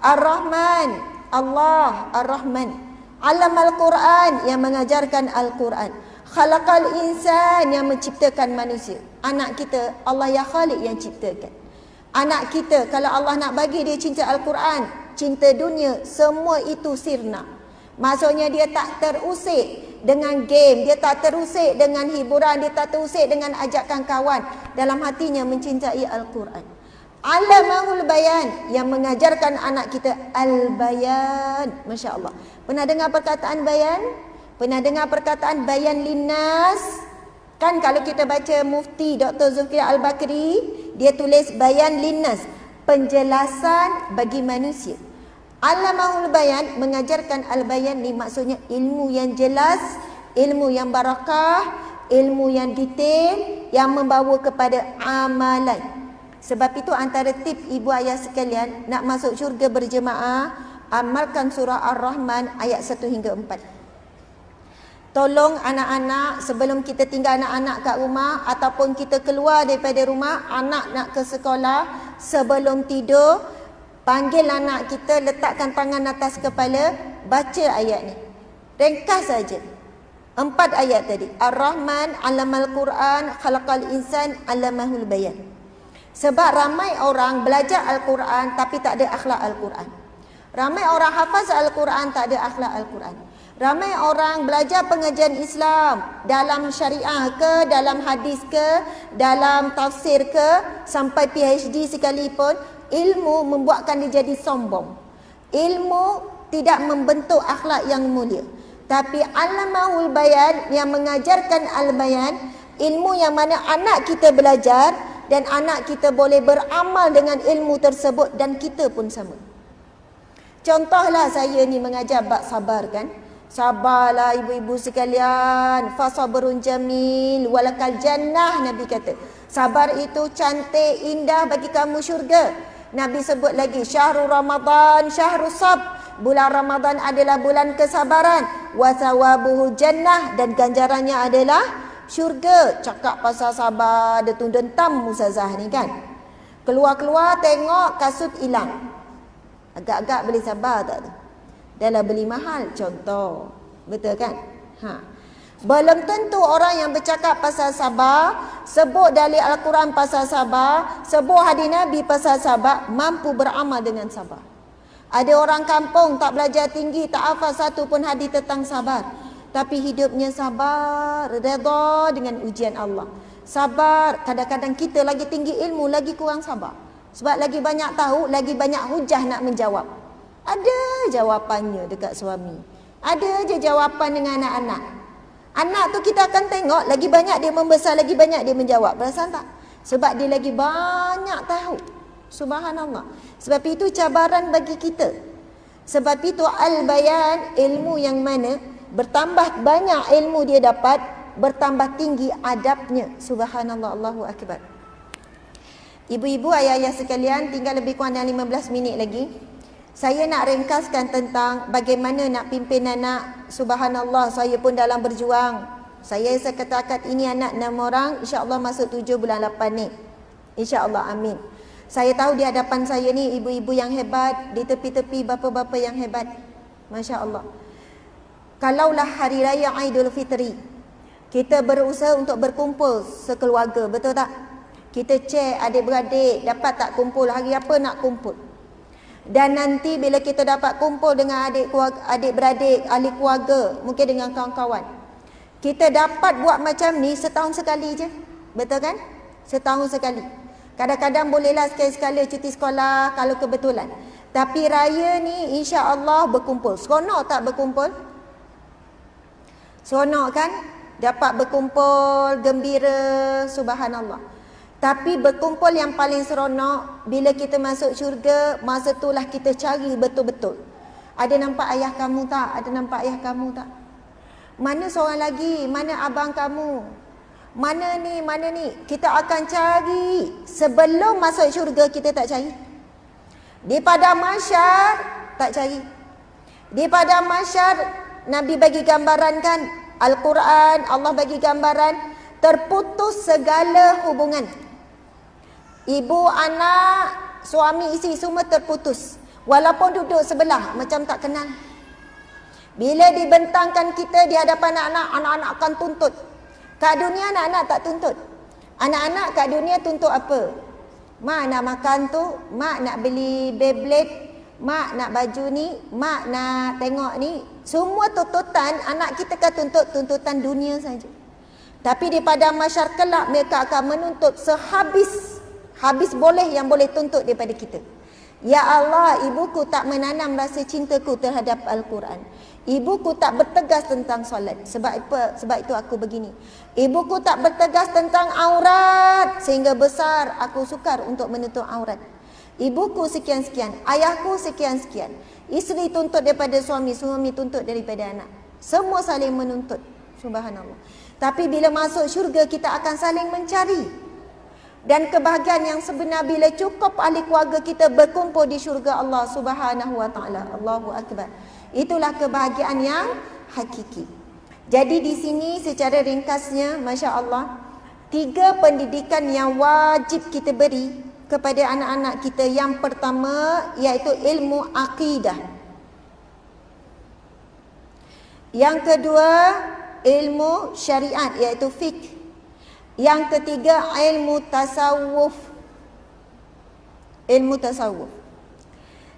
Ar-Rahman, Allah Ar-Rahman. Allamal Quran, yang mengajarkan Al-Quran. Khalaqal insan, yang menciptakan manusia. Anak kita, Allah ya Khaliq yang ciptakan. Anak kita, kalau Allah nak bagi dia cinta Al-Quran, cinta dunia, semua itu sirna. Maksudnya dia tak terusik dengan game, dia tak terusik dengan hiburan, dia tak terusik dengan ajakan kawan. Dalam hatinya mencintai Al-Quran. Allamahul bayan, yang mengajarkan anak kita al-bayan. Masya Allah. Pernah dengar perkataan bayan? Pernah dengar perkataan bayan linnas? Kan kalau kita baca Mufti Dr. Zulkifli Al-Bakri, dia tulis bayan linnas, penjelasan bagi manusia. Allamahul bayan, mengajarkan al-bayan ni maksudnya ilmu yang jelas, ilmu yang barakah, ilmu yang detail, yang membawa kepada amalan. Sebab itu antara tip ibu ayah sekalian nak masuk syurga berjemaah, amalkan surah Ar-Rahman ayat 1 hingga 4. Tolong anak-anak sebelum kita tinggal anak-anak kat rumah ataupun kita keluar daripada rumah, anak nak ke sekolah, sebelum tidur panggil anak kita, letakkan tangan atas kepala, baca ayat ni. Ringkas saja. 4 ayat tadi. Ar-Rahman, Allamal Quran, Khalaqal insan, Allamahul bayan. Sebab ramai orang belajar Al-Quran tapi tak ada akhlak Al-Quran. Ramai orang hafaz Al-Quran tak ada akhlak Al-Quran. Ramai orang belajar pengajian Islam dalam syariah ke, dalam hadis ke, dalam tafsir ke, sampai PhD sekalipun, ilmu membuatkan dia jadi sombong. Ilmu tidak membentuk akhlak yang mulia. Tapi Allamahul bayan, yang mengajarkan al-bayan, ilmu yang mana anak kita belajar dan anak kita boleh beramal dengan ilmu tersebut, dan kita pun sama. Contohlah saya ni mengajar bab sabar kan. Sabarlah ibu-ibu sekalian. Fasabrun jamil walakal jannah, Nabi kata. Sabar itu cantik, indah bagi kamu syurga. Nabi sebut lagi syahrul Ramadan, syahrus sab. Bulan Ramadan adalah bulan kesabaran. Wa thawabuhu jannah, dan ganjarannya adalah syurga. Cakap pasal sabar, dia tu dentam Ustazah ni kan. Keluar-keluar tengok kasut hilang. Agak-agak boleh sabar tak tu? Dah lah beli mahal contoh. Betul kan? Belum tentu orang yang bercakap pasal sabar, sebut dalil Al-Quran pasal sabar, sebut hadis Nabi pasal sabar, mampu beramal dengan sabar. Ada orang kampung tak belajar tinggi, tak hafal satu pun hadis tentang sabar, tapi hidupnya sabar, redha dengan ujian Allah. Sabar, kadang-kadang kita lagi tinggi ilmu, lagi kurang sabar. Sebab lagi banyak tahu, lagi banyak hujah nak menjawab. Ada jawapannya dekat suami. Ada je jawapan dengan anak-anak. Anak tu kita akan tengok, lagi banyak dia membesar, lagi banyak dia menjawab. Perasan tak? Sebab dia lagi banyak tahu. Subhanallah. Sebab itu cabaran bagi kita. Sebab itu al-bayan, ilmu yang mana bertambah banyak ilmu dia dapat, bertambah tinggi adabnya. Subhanallah, Allahu Akbar. Ibu-ibu, ayah-ayah sekalian, tinggal lebih kurang dalam 15 minit lagi. Saya nak ringkaskan tentang bagaimana nak pimpin anak. Subhanallah, saya pun dalam berjuang. Saya katakan ini anak 6 orang, insya-Allah masuk 7 bulan 8 ni. Insya-Allah, amin. Saya tahu di hadapan saya ni ibu-ibu yang hebat, di tepi-tepi bapa-bapa yang hebat. Masya-Allah. Kalaulah hari raya Aidil Fitri, kita berusaha untuk berkumpul sekeluarga, betul tak? Kita cek adik-beradik dapat tak kumpul, hari apa nak kumpul. Dan nanti bila kita dapat kumpul dengan adik-beradik, ahli keluarga, mungkin dengan kawan-kawan, kita dapat buat macam ni setahun sekali je. Betul kan? Setahun sekali. Kadang-kadang bolehlah sekali-sekala cuti sekolah kalau kebetulan. Tapi raya ni insya-Allah berkumpul. Seronok tak berkumpul? Seronok kan? Dapat berkumpul, gembira, subhanallah. Tapi berkumpul yang paling seronok bila kita masuk syurga, masa itulah kita cari betul-betul. Ada nampak ayah kamu tak? Ada nampak ayah kamu tak? Mana seorang lagi? Mana abang kamu? Mana ni? Mana ni? Kita akan cari. Sebelum masuk syurga kita tak cari. Di padang mahsyar tak cari. Di padang mahsyar Nabi bagi gambaran kan, Al-Quran, Allah bagi gambaran, terputus segala hubungan. Ibu, anak, suami, isteri semua terputus. Walaupun duduk sebelah, macam tak kenal. Bila dibentangkan kita di hadapan anak-anak, anak-anak akan tuntut. Kat dunia anak-anak tak tuntut. Anak-anak kat dunia tuntut apa? Mak nak makan tu, mak nak beli Beyblade, mak nak baju ni, mak nak tengok ni. Semua tuntutan anak kita kan tuntut tuntutan dunia saja. Tapi di padang mahsyar kelak mereka akan menuntut habis boleh yang boleh tuntut daripada kita. Ya Allah, ibuku tak menanam rasa cintaku terhadap Al-Quran. Ibuku tak bertegas tentang solat. Sebab itu aku begini. Ibuku tak bertegas tentang aurat sehingga besar aku sukar untuk menutup aurat. Ibuku sekian-sekian, ayahku sekian-sekian. Isteri tuntut daripada suami, suami tuntut daripada anak. Semua saling menuntut. Subhanallah. Tapi bila masuk syurga kita akan saling mencari. Dan kebahagiaan yang sebenar bila cukup ahli keluarga kita berkumpul di syurga Allah Subhanahu wa taala. Allahu akbar. Itulah kebahagiaan yang hakiki. Jadi di sini secara ringkasnya, masya-Allah, 3 pendidikan yang wajib kita beri kepada anak-anak kita. Yang pertama iaitu ilmu akidah. Yang kedua ilmu syariat iaitu fiqh. Yang ketiga ilmu tasawuf. Ilmu tasawuf.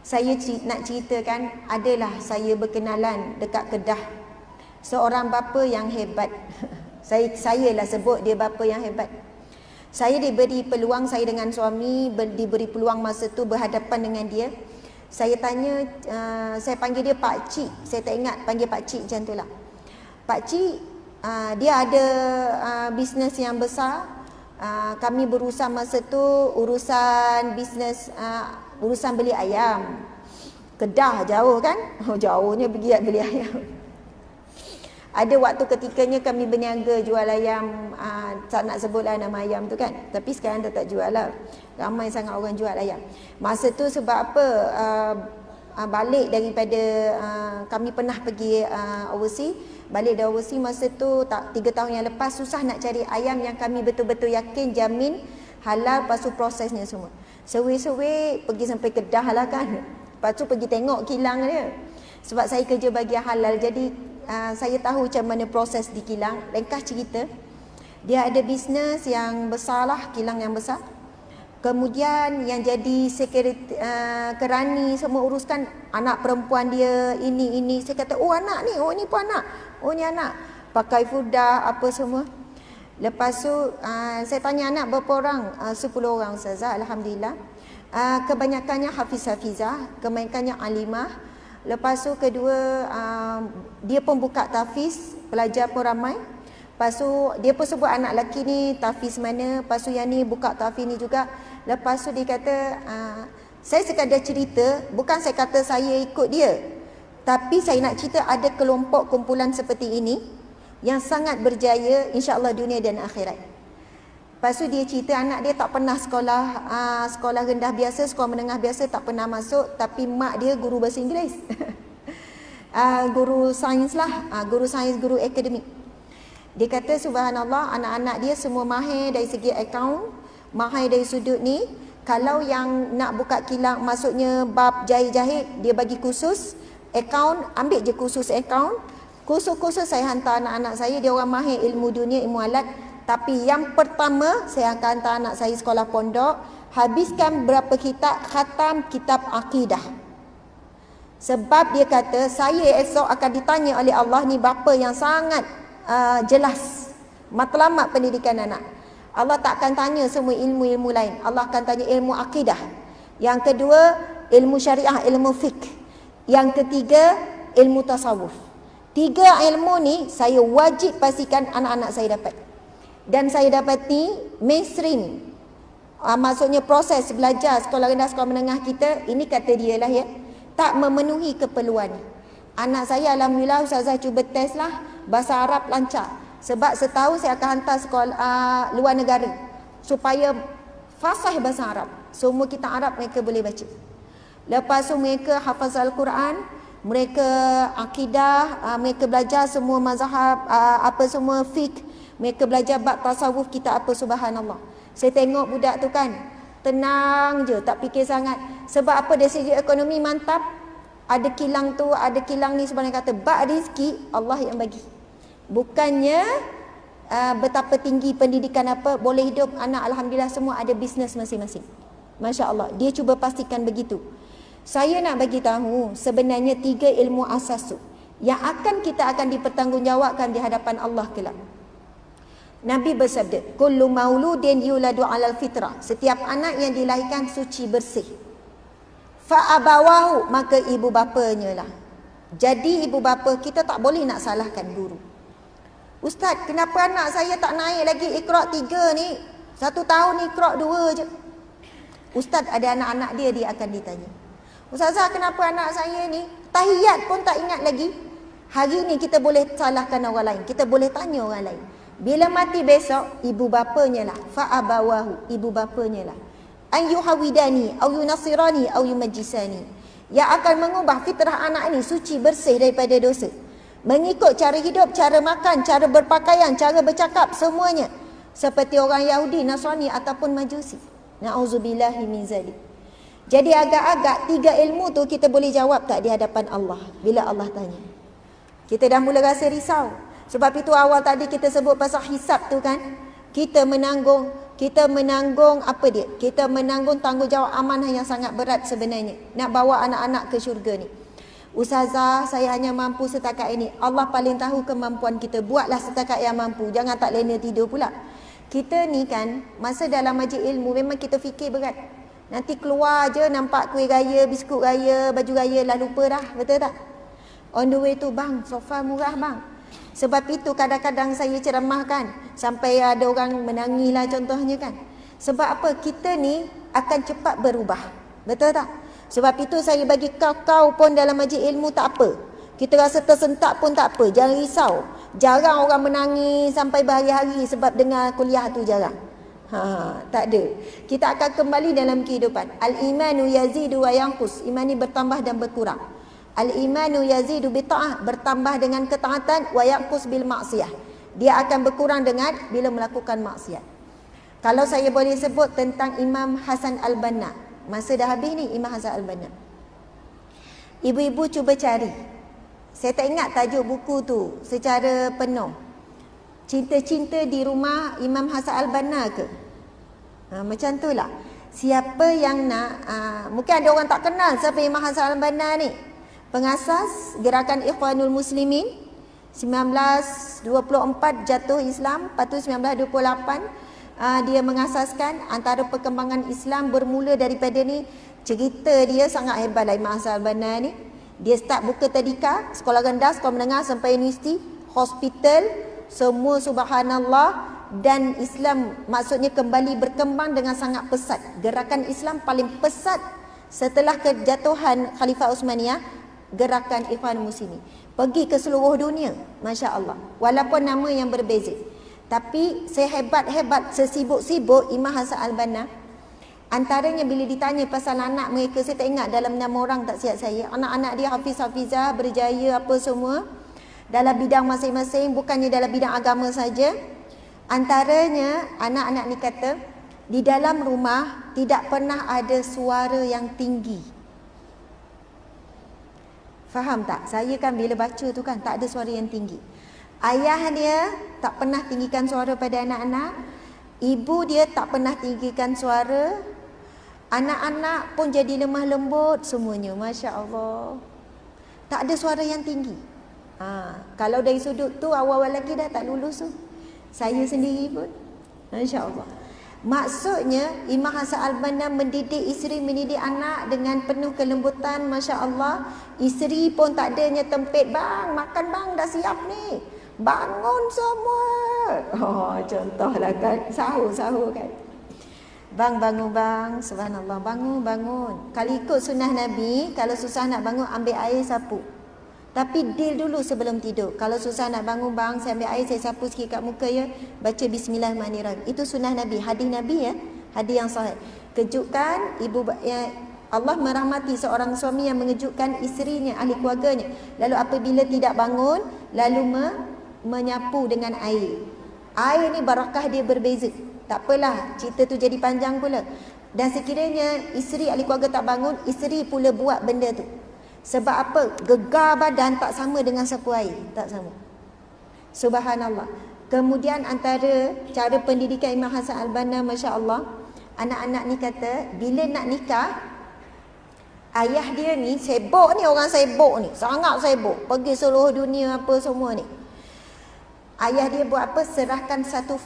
Saya nak ceritakan, adalah saya berkenalan dekat Kedah seorang bapa yang hebat. Saya lah sebut dia bapa yang hebat. Saya diberi peluang, saya dengan suami diberi peluang masa tu berhadapan dengan dia. Saya tanya, saya panggil dia Pak Cik. Saya tak ingat panggil Pak Cik macam tu lah. Pak Cik, dia ada bisnes yang besar. Kami berurusan masa tu urusan bisnes, urusan beli ayam. Kedah jauh kan? Jauhnya pergi beli ayam. Ada waktu ketikanya kami berniaga jual ayam, tak nak sebutlah nama ayam tu kan. Tapi sekarang dah tak jual lah. Ramai sangat orang jual ayam. Masa tu sebab apa? Balik daripada kami pernah pergi overseas. Balik dari overseas masa tu 3 tahun yang lepas, susah nak cari ayam yang kami betul-betul yakin jamin halal, lepas tu prosesnya semua. Sewe-sewe pergi sampai Kedah lah kan. Lepas tu pergi tengok kilang dia. Sebab saya kerja bahagian halal, jadi saya tahu macam mana proses di kilang. Ringkas cerita, dia ada bisnes yang besar lah, kilang yang besar. Kemudian yang jadi kerani semua uruskan anak perempuan dia, ini. Saya kata, oh anak ni, oh ni pun anak, oh ni anak. Pakai fudah apa semua. Lepas tu saya tanya anak berapa orang? 10 orang Ustazah, Alhamdulillah. Kebanyakannya hafiz-hafizah, kebanyakannya alimah. Lepas tu kedua, dia pun buka tahfiz, pelajar pun ramai. Lepas tu dia pun sebut anak lelaki ni tahfiz mana. Lepas tu yang ni buka tahfiz ni juga. Lepas tu dia kata, saya sekadar cerita, bukan saya kata saya ikut dia, tapi saya nak cerita ada kelompok kumpulan seperti ini yang sangat berjaya insya-Allah dunia dan akhirat. Lepas tu dia cerita anak dia tak pernah sekolah rendah biasa, sekolah menengah biasa, tak pernah masuk, tapi mak dia guru bahasa Inggeris. Guru sains lah, guru sains, guru akademik. Dia kata subhanallah, anak-anak dia semua mahir dari segi akaun, mahir dari sudut ni. Kalau yang nak buka kilang, maksudnya bab jahit-jahit, dia bagi kursus akaun, ambil je kursus akaun. Kursus-kursus saya hantar anak-anak saya, dia orang mahir ilmu dunia, ilmu alat. Tapi yang pertama, saya akan hantar anak saya sekolah pondok, habiskan berapa kitab, khatam kitab akidah. Sebab dia kata, saya esok akan ditanya oleh Allah, ni bapa yang sangat jelas matlamat pendidikan anak. Allah tak akan tanya semua ilmu-ilmu lain. Allah akan tanya ilmu akidah. Yang kedua, ilmu syariah, ilmu fiqh. Yang ketiga, ilmu tasawuf. 3 ilmu ni saya wajib pastikan anak-anak saya dapat. Dan saya dapat ni mainstream. Maksudnya proses belajar sekolah rendah, sekolah menengah kita, ini kata dia lah ya, tak memenuhi keperluan. Anak saya alhamdulillah ustazah cuba test lah, bahasa Arab lancar. Sebab setahun saya akan hantar sekolah luar negara supaya fasih bahasa Arab. Semua kitab Arab mereka boleh baca. Lepas tu mereka hafaz Al-Quran, mereka akidah, mereka belajar semua mazhab, apa semua fiqh, mereka belajar bab tasawuf, kitab apa, subhanallah. Saya tengok budak tu kan, tenang je, tak fikir sangat. Sebab apa? Dari segi ekonomi mantap, ada kilang tu, ada kilang ni, sebenarnya kata bab rezeki Allah yang bagi. Bukannya betapa tinggi pendidikan apa, boleh hidup anak alhamdulillah semua ada bisnes masing-masing. Masya Allah, dia cuba pastikan begitu. Saya nak bagi tahu sebenarnya 3 ilmu asas tu yang kita akan dipertanggungjawabkan di hadapan Allah kelak. Nabi bersabda, kullu mauludin yuladu alal fitrah. Setiap anak yang dilahirkan suci bersih. Fa abawahu, maka ibu bapanya lah. Jadi ibu bapa kita tak boleh nak salahkan guru. Ustaz, kenapa anak saya tak naik lagi Iqra 3 ni? 1 tahun Iqra 2 je. Ustaz ada anak-anak dia akan ditanya. Ustazah, kenapa anak saya ni tahiyat pun tak ingat lagi? Hari ni kita boleh salahkan orang lain, kita boleh tanya orang lain. Bila mati besok, ibu bapanya lah. Fa abawahu, ibu bapanya lah. An yuhawidani, au yunasirani, au yumajisani. Yang akan mengubah fitrah anak ini suci bersih daripada dosa. Mengikut cara hidup, cara makan, cara berpakaian, cara bercakap, semuanya seperti orang Yahudi, Nasrani ataupun Majusi. Na'udzubillahi min zalik. Jadi agak-agak 3 ilmu tu kita boleh jawab tak di hadapan Allah bila Allah tanya. Kita dah mula rasa risau. Sebab itu awal tadi kita sebut pasal hisab tu kan. Kita menanggung apa dia? Kita menanggung tanggungjawab amanah yang sangat berat sebenarnya. Nak bawa anak-anak ke syurga ni. Ustazah, saya hanya mampu setakat ini. Allah paling tahu kemampuan kita. Buatlah setakat yang mampu. Jangan tak lena tidur pula. Kita ni kan, masa dalam majlis ilmu memang kita fikir berat. Nanti keluar je nampak kuih raya, biskut raya, baju raya lah lupa dah. Betul tak? On the way tu, bang, sofa murah bang. Sebab itu kadang-kadang saya ceramahkan sampai ada orang menangis lah contohnya kan. Sebab apa? Kita ni akan cepat berubah. Betul tak? Sebab itu saya bagi kau pun dalam majlis ilmu tak apa. Kita rasa tersentak pun tak apa. Jangan risau. Jarang orang menangis sampai berhari-hari sebab dengar kuliah tu jarang. Tak ada. Kita akan kembali dalam kehidupan. Al-imanu yazidu wa yanqus. Iman ni bertambah dan berkurang. Al-imanu yazidu bi ta'ah, bertambah dengan ketaatan, wa yanqus bil maksiyah. Dia akan berkurang dengan bila melakukan maksiat. Kalau saya boleh sebut tentang Imam Hasan Al-Banna. Masa dah habis ni Imam Hasan Al-Banna. Ibu-ibu cuba cari. Saya tak ingat tajuk buku tu secara penuh. Cinta-cinta di rumah Imam Hasan Al-Banna ke? Macam tu lah. Siapa yang nak, mungkin ada orang tak kenal siapa Imam Hasan Al-Banna ni. Pengasas Gerakan Ikhwanul Muslimin, 1924 jatuh Islam, lepas tu 1928 dia mengasaskan. Antara perkembangan Islam bermula daripada ni. Cerita dia sangat hebat lah Imam Hasan Al-Banna ni. Dia start buka tadika, sekolah rendah, sekolah menengah sampai universiti, hospital, semua subhanallah. Dan Islam maksudnya kembali berkembang dengan sangat pesat. Gerakan Islam paling pesat setelah kejatuhan Khalifah Uthmaniyah, Gerakan Ikhwan Muslimin. Pergi ke seluruh dunia, Masya Allah. Walaupun nama yang berbeza. Tapi sehebat-hebat, sesibuk-sibuk Imam Hasan Al-Banna, antaranya bila ditanya pasal anak mereka, saya tak ingat dalam 6 orang tak siap saya. Anak-anak dia hafiz-hafizah, berjaya apa semua. Dalam bidang masing-masing, bukannya dalam bidang agama saja. Antaranya anak-anak ni kata, di dalam rumah tidak pernah ada suara yang tinggi. Faham tak? Saya kan bila baca tu kan tak ada suara yang tinggi. Ayah dia tak pernah tinggikan suara pada anak-anak. Ibu dia tak pernah tinggikan suara. Anak-anak pun jadi lemah lembut semuanya. Masya Allah. Tak ada suara yang tinggi. Kalau dari sudut tu awal-awal lagi dah tak lulus tu. Saya sendiri pun. Masya Allah. Maksudnya Imam Hasan Al-Banna mendidik isteri, mendidik anak dengan penuh kelembutan, Masya Allah. Isteri pun tak adanya tempit, bang makan bang dah siap ni, bangun semua. Oh, contohlah kan, sahur kan, bang bangun bang, subhanallah, bangun. Kalau ikut sunnah Nabi, kalau susah nak bangun ambil air sapu. Tapi deal dulu sebelum tidur. Kalau susah nak bangun bang, saya ambil air, saya sapu sikit kat muka ya. Baca bismillahirrahmanirrahim. Itu sunnah Nabi, hadis Nabi ya. Hadis yang sahih. Kejutkan ibu ya, Allah merahmati seorang suami yang mengejutkan isterinya, ahli keluarganya. Lalu apabila tidak bangun, lalu menyapu dengan air. Air ni barakah dia berbeza. Tak apalah, cerita tu jadi panjang pula. Dan sekiranya isteri ahli keluarga tak bangun, isteri pula buat benda tu. Sebab apa? Gegar badan tak sama dengan sapu air. Tak sama. Subhanallah. Kemudian antara cara pendidikan Imam Hasan Al-Banna, Masya Allah, anak-anak ni kata, bila nak nikah, ayah dia ni sibuk ni, orang sibuk ni, sangat sibuk, pergi seluruh dunia apa semua ni. Ayah dia buat apa? Serahkan satu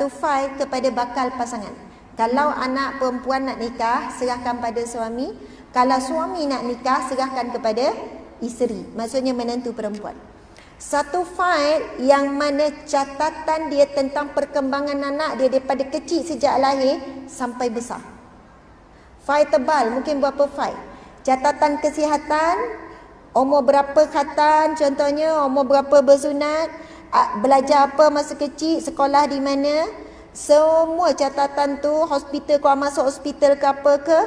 fail kepada bakal pasangan. Kalau anak perempuan nak nikah, serahkan pada suami. Kalau suami nak nikah, serahkan kepada isteri. Maksudnya menantu perempuan. Satu fail yang mana catatan dia tentang perkembangan anak dia daripada kecil sejak lahir sampai besar. Fail tebal, mungkin berapa fail? Catatan kesihatan, umur berapa khatam contohnya, umur berapa bersunat, belajar apa masa kecil, sekolah di mana. Semua catatan tu, hospital kau masuk hospital ke apa ke,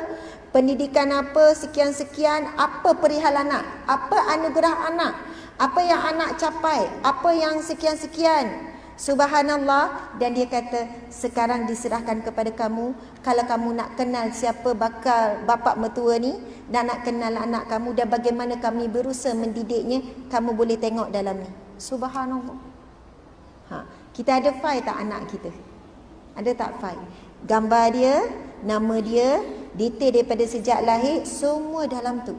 pendidikan apa, sekian-sekian, apa perihal anak, apa anugerah anak, apa yang anak capai, apa yang sekian-sekian. Subhanallah. Dan dia kata, sekarang diserahkan kepada kamu. Kalau kamu nak kenal siapa bakal bapak mertua ni, dan nak kenal anak kamu dan bagaimana kami berusaha mendidiknya, kamu boleh tengok dalam ni. Subhanallah. Kita ada file tak anak kita? Ada tak file? Gambar dia, nama dia, detail daripada sejak lahir, semua dalam tu.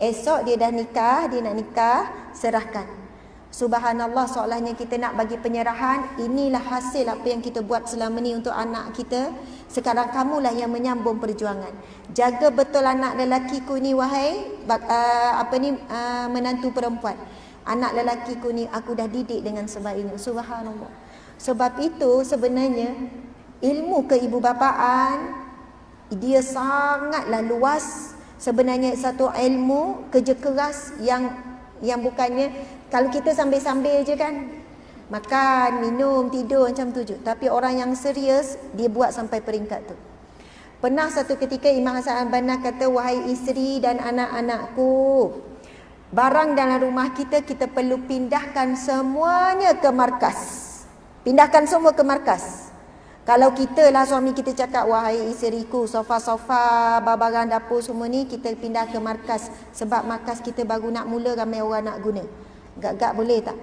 Esok dia dah nikah, dia nak nikah, serahkan. Subhanallah, seolahnya kita nak bagi penyerahan. Inilah hasil apa yang kita buat selama ni untuk anak kita. Sekarang kamulah yang menyambung perjuangan. Jaga betul anak lelakiku ni, wahai menantu perempuan. Anak lelakiku ni aku dah didik dengan sebaiknya. Subhanallah. Sebab itu sebenarnya ilmu keibubapaan dia sangatlah luas. Sebenarnya satu ilmu kerja keras yang bukannya kalau kita sambil-sambil je kan, makan, minum, tidur macam tu je. Tapi orang yang serius, dia buat sampai peringkat tu. Pernah satu ketika Imam Hasan Al-Banna kata, wahai isteri dan anak-anakku, barang dalam rumah kita perlu pindahkan semuanya ke markas. Pindahkan semua ke markas. Kalau kita lah suami kita cakap, wahai isteriku, sofa-sofa, barang dapur semua ni kita pindah ke markas. Sebab markas kita baru nak mula, ramai orang nak guna. Gak-gak boleh tak?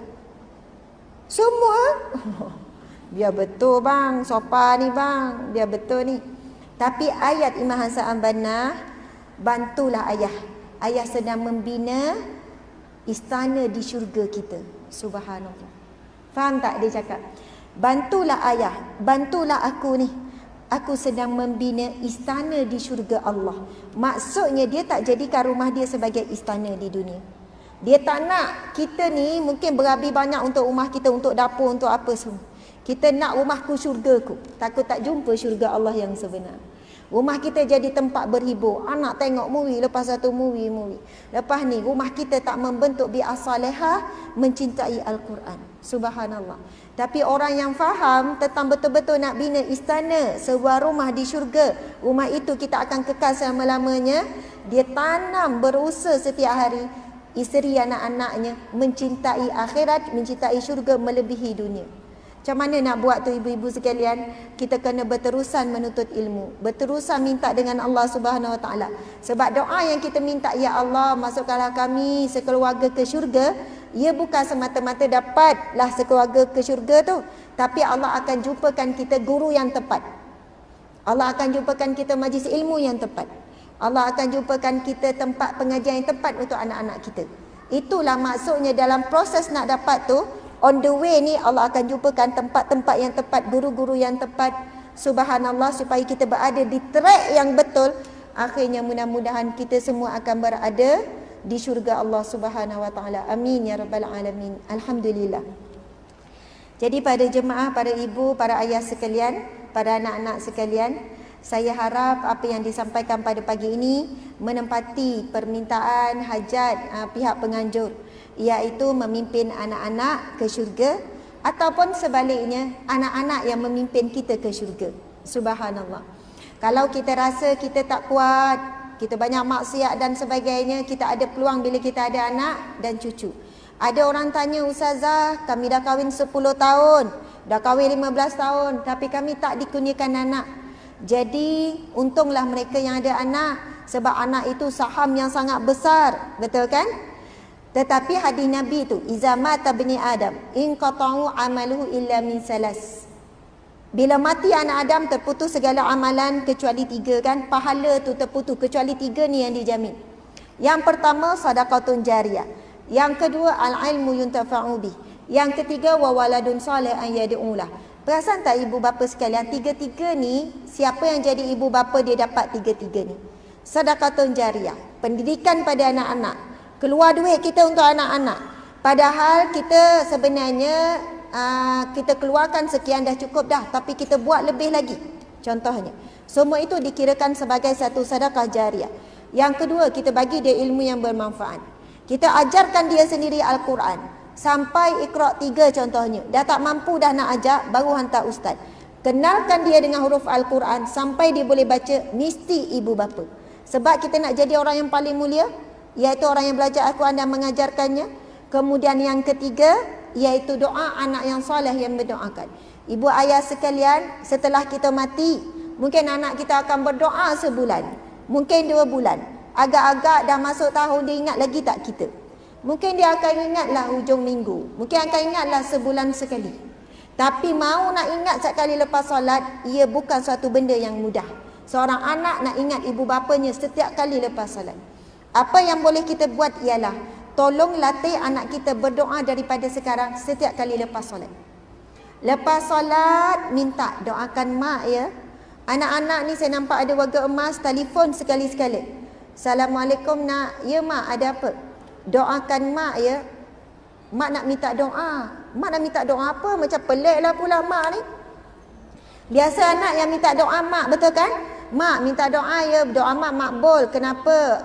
Semua? Biar betul bang, sofa ni bang, biar betul ni. Tapi ayat Imam Hasan Al-Banna, bantulah ayah. Ayah sedang membina istana di syurga kita. Subhanallah. Faham tak dia cakap? Bantulah ayah, bantulah aku ni. Aku sedang membina istana di syurga Allah. Maksudnya dia tak jadikan rumah dia sebagai istana di dunia. Dia tak nak kita ni mungkin berabi banyak untuk rumah kita, untuk dapur, untuk apa semua. Kita nak rumahku syurgaku. Takut tak jumpa syurga Allah yang sebenar. Rumah kita jadi tempat berhibur. Anak tengok movie, lepas satu movie. Lepas ni rumah kita tak membentuk bi'ah salihah, mencintai Al-Quran. Subhanallah. Tapi orang yang faham tentang betul-betul nak bina istana, sebuah rumah di syurga, rumah itu kita akan kekal selama-lamanya, dia tanam, berusaha setiap hari. Isteri anak-anaknya mencintai akhirat, mencintai syurga melebihi dunia. Macam mana nak buat tu ibu-ibu sekalian? Kita kena berterusan menuntut ilmu, berterusan minta dengan Allah Subhanahu Wa Taala. Sebab doa yang kita minta, ya Allah masukkanlah kami sekeluarga ke syurga, ia bukan semata-mata dapatlah sekeluarga ke syurga tu, tapi Allah akan jumpakan kita guru yang tepat. Allah akan jumpakan kita majlis ilmu yang tepat. Allah akan jumpakan kita tempat pengajian yang tepat untuk anak-anak kita. Itulah maksudnya dalam proses nak dapat tu, on the way ni Allah akan jumpakan tempat-tempat yang tepat, guru-guru yang tepat, subhanallah, supaya kita berada di track yang betul. Akhirnya mudah-mudahan kita semua akan berada di syurga Allah Subhanahu wa taala. Amin ya rabbal alamin. Alhamdulillah. Jadi pada jemaah, para ibu, para ayah sekalian, para anak-anak sekalian, saya harap apa yang disampaikan pada pagi ini menempati permintaan hajat pihak penganjur, iaitu memimpin anak-anak ke syurga, ataupun sebaliknya anak-anak yang memimpin kita ke syurga. Subhanallah. Kalau kita rasa kita tak kuat, kita banyak maksiat dan sebagainya, kita ada peluang bila kita ada anak dan cucu. Ada orang tanya, Ustazah, kami dah kahwin 10 tahun, dah kahwin 15 tahun, tapi kami tak dikurniakan anak. Jadi untunglah mereka yang ada anak, sebab anak itu saham yang sangat besar, betul kan? Tetapi hadis Nabi itu, iza mata bani Adam in qata'u amaluhu illa min salas. Bila mati anak Adam, terputus segala amalan kecuali 3 kan? Pahala tu terputus kecuali 3 ni yang dijamin. Yang pertama, sadaqatun jariyah. Yang kedua, al-ilmu yuntafa'u bih. Yang ketiga, wa waladun salih an yad'ulah. Perasan tak ibu bapa sekalian, 3-3 ni, siapa yang jadi ibu bapa dia dapat 3-3 ni. Sedekahun jariah, pendidikan pada anak-anak, keluar duit kita untuk anak-anak. Padahal kita sebenarnya kita keluarkan sekian dah cukup dah, tapi kita buat lebih lagi. Contohnya, semua itu dikirakan sebagai satu sedekah jariah. Yang kedua, kita bagi dia ilmu yang bermanfaat. Kita ajarkan dia sendiri Al-Quran. Sampai Iqra' 3 contohnya. Dah tak mampu dah nak ajak, baru hantar ustaz. Kenalkan dia dengan huruf Al-Quran sampai dia boleh baca, mesti ibu bapa. Sebab kita nak jadi orang yang paling mulia, iaitu orang yang belajar Al-Quran dan mengajarkannya. Kemudian yang ketiga, iaitu doa anak yang soleh yang berdoakan. Ibu ayah sekalian, setelah kita mati, mungkin anak kita akan berdoa sebulan, mungkin 2 bulan. Agak-agak dah masuk tahun, dia ingat lagi tak kita? Mungkin dia akan ingatlah hujung minggu, mungkin akan ingatlah sebulan sekali. Tapi mau nak ingat sekali lepas solat, ia bukan suatu benda yang mudah. Seorang anak nak ingat ibu bapanya setiap kali lepas solat. Apa yang boleh kita buat ialah tolong latih anak kita berdoa daripada sekarang setiap kali lepas solat. Lepas solat, minta doakan mak ya. Anak-anak ni saya nampak ada warga emas, telefon sekali-sekali. Assalamualaikum nak, ya mak, ada apa? Doakan mak ya. Mak nak minta doa. Mak nak minta doa apa? Macam pelik lah pula mak ni. Biasa anak yang minta doa mak, betul kan? Mak minta doa ya, doa mak makbul. Kenapa?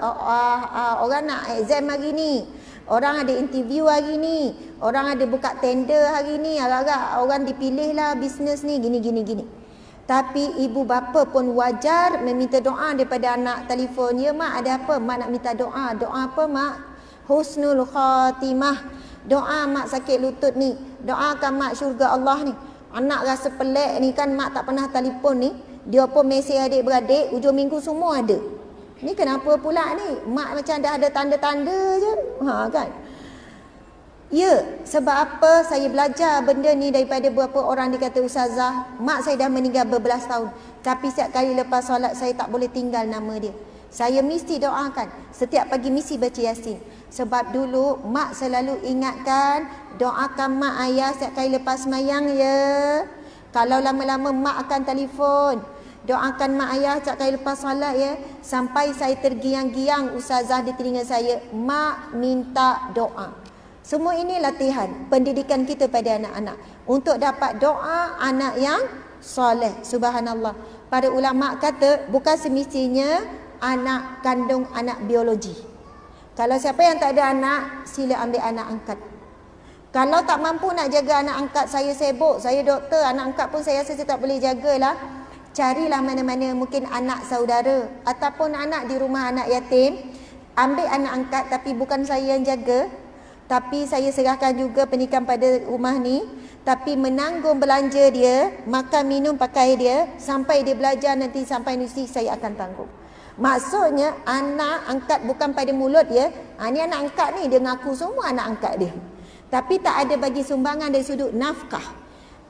Orang nak exam hari ni, orang ada interview hari ni, orang ada buka tender hari ni, agak-agak orang dipilih lah bisnes ni, gini. Tapi ibu bapa pun wajar meminta doa daripada anak telefon. Ya mak, ada apa? Mak nak minta doa. Doa apa mak? Husnul khatimah. Doa mak sakit lutut ni, doakan mak syurga Allah ni. Anak rasa pelik ni kan, mak tak pernah telefon ni, dia pun mesej adik-beradik, hujung minggu semua ada. Ni kenapa pula ni? Mak macam dah ada tanda-tanda je. Kan? Ya, sebab apa saya belajar benda ni daripada beberapa orang. Dia kata, Ustazah, mak saya dah meninggal berbelas tahun, tapi setiap kali lepas solat saya tak boleh tinggal nama dia. Saya mesti doakan, setiap pagi mesti baca Yasin. Sebab dulu mak selalu ingatkan, doakan mak ayah setiap kali lepas semayang ya. Kalau lama-lama mak akan telefon, doakan mak ayah setiap kali lepas solat ya. Sampai saya tergiang-giang ustazah di telinga saya, mak minta doa. Semua ini latihan pendidikan kita pada anak-anak untuk dapat doa anak yang soleh. Subhanallah. Para ulama kata bukan semestinya anak kandung anak biologi. Kalau siapa yang tak ada anak, sila ambil anak angkat. Kalau tak mampu nak jaga anak angkat, saya sibuk, saya doktor, anak angkat pun saya rasa saya tak boleh jagalah. Carilah mana-mana mungkin anak saudara ataupun anak di rumah anak yatim. Ambil anak angkat, tapi bukan saya yang jaga, tapi saya serahkan juga pendidikan pada rumah ni. Tapi menanggung belanja dia, makan minum pakai dia, sampai dia belajar nanti sampai universiti saya akan tanggung. Maksudnya anak angkat bukan pada mulut ya. Ni anak angkat ni, dia ngaku semua anak angkat dia, tapi tak ada bagi sumbangan dari sudut nafkah.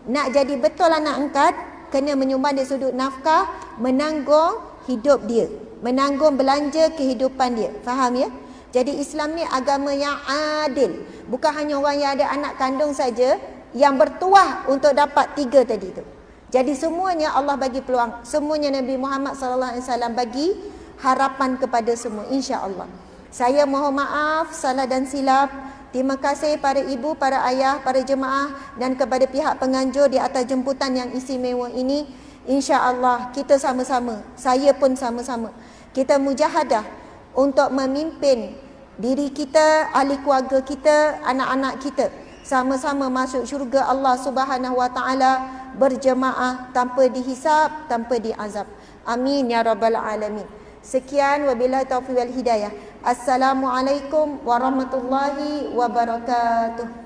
Nak jadi betul anak angkat, kena menyumbang dari sudut nafkah, menanggung hidup dia, menanggung belanja kehidupan dia. Faham ya? Jadi Islam ni agama yang adil. Bukan hanya orang yang ada anak kandung saja yang bertuah untuk dapat 3 tadi tu. Jadi semuanya Allah bagi peluang. Semuanya Nabi Muhammad sallallahu alaihi wasallam bagi harapan kepada semua, insya-Allah. Saya mohon maaf salah dan silap. Terima kasih para ibu, para ayah, para jemaah dan kepada pihak penganjur di atas jemputan yang istimewa ini. Insya-Allah kita sama-sama, saya pun sama-sama, kita mujahadah untuk memimpin diri kita, ahli keluarga kita, anak-anak kita sama-sama masuk syurga Allah Subhanahu wa taala berjemaah tanpa dihisab, tanpa diazab. Amin ya rabbal alamin. Sekian, wabillahi taufiq wal hidayah. Assalamualaikum warahmatullahi wabarakatuh.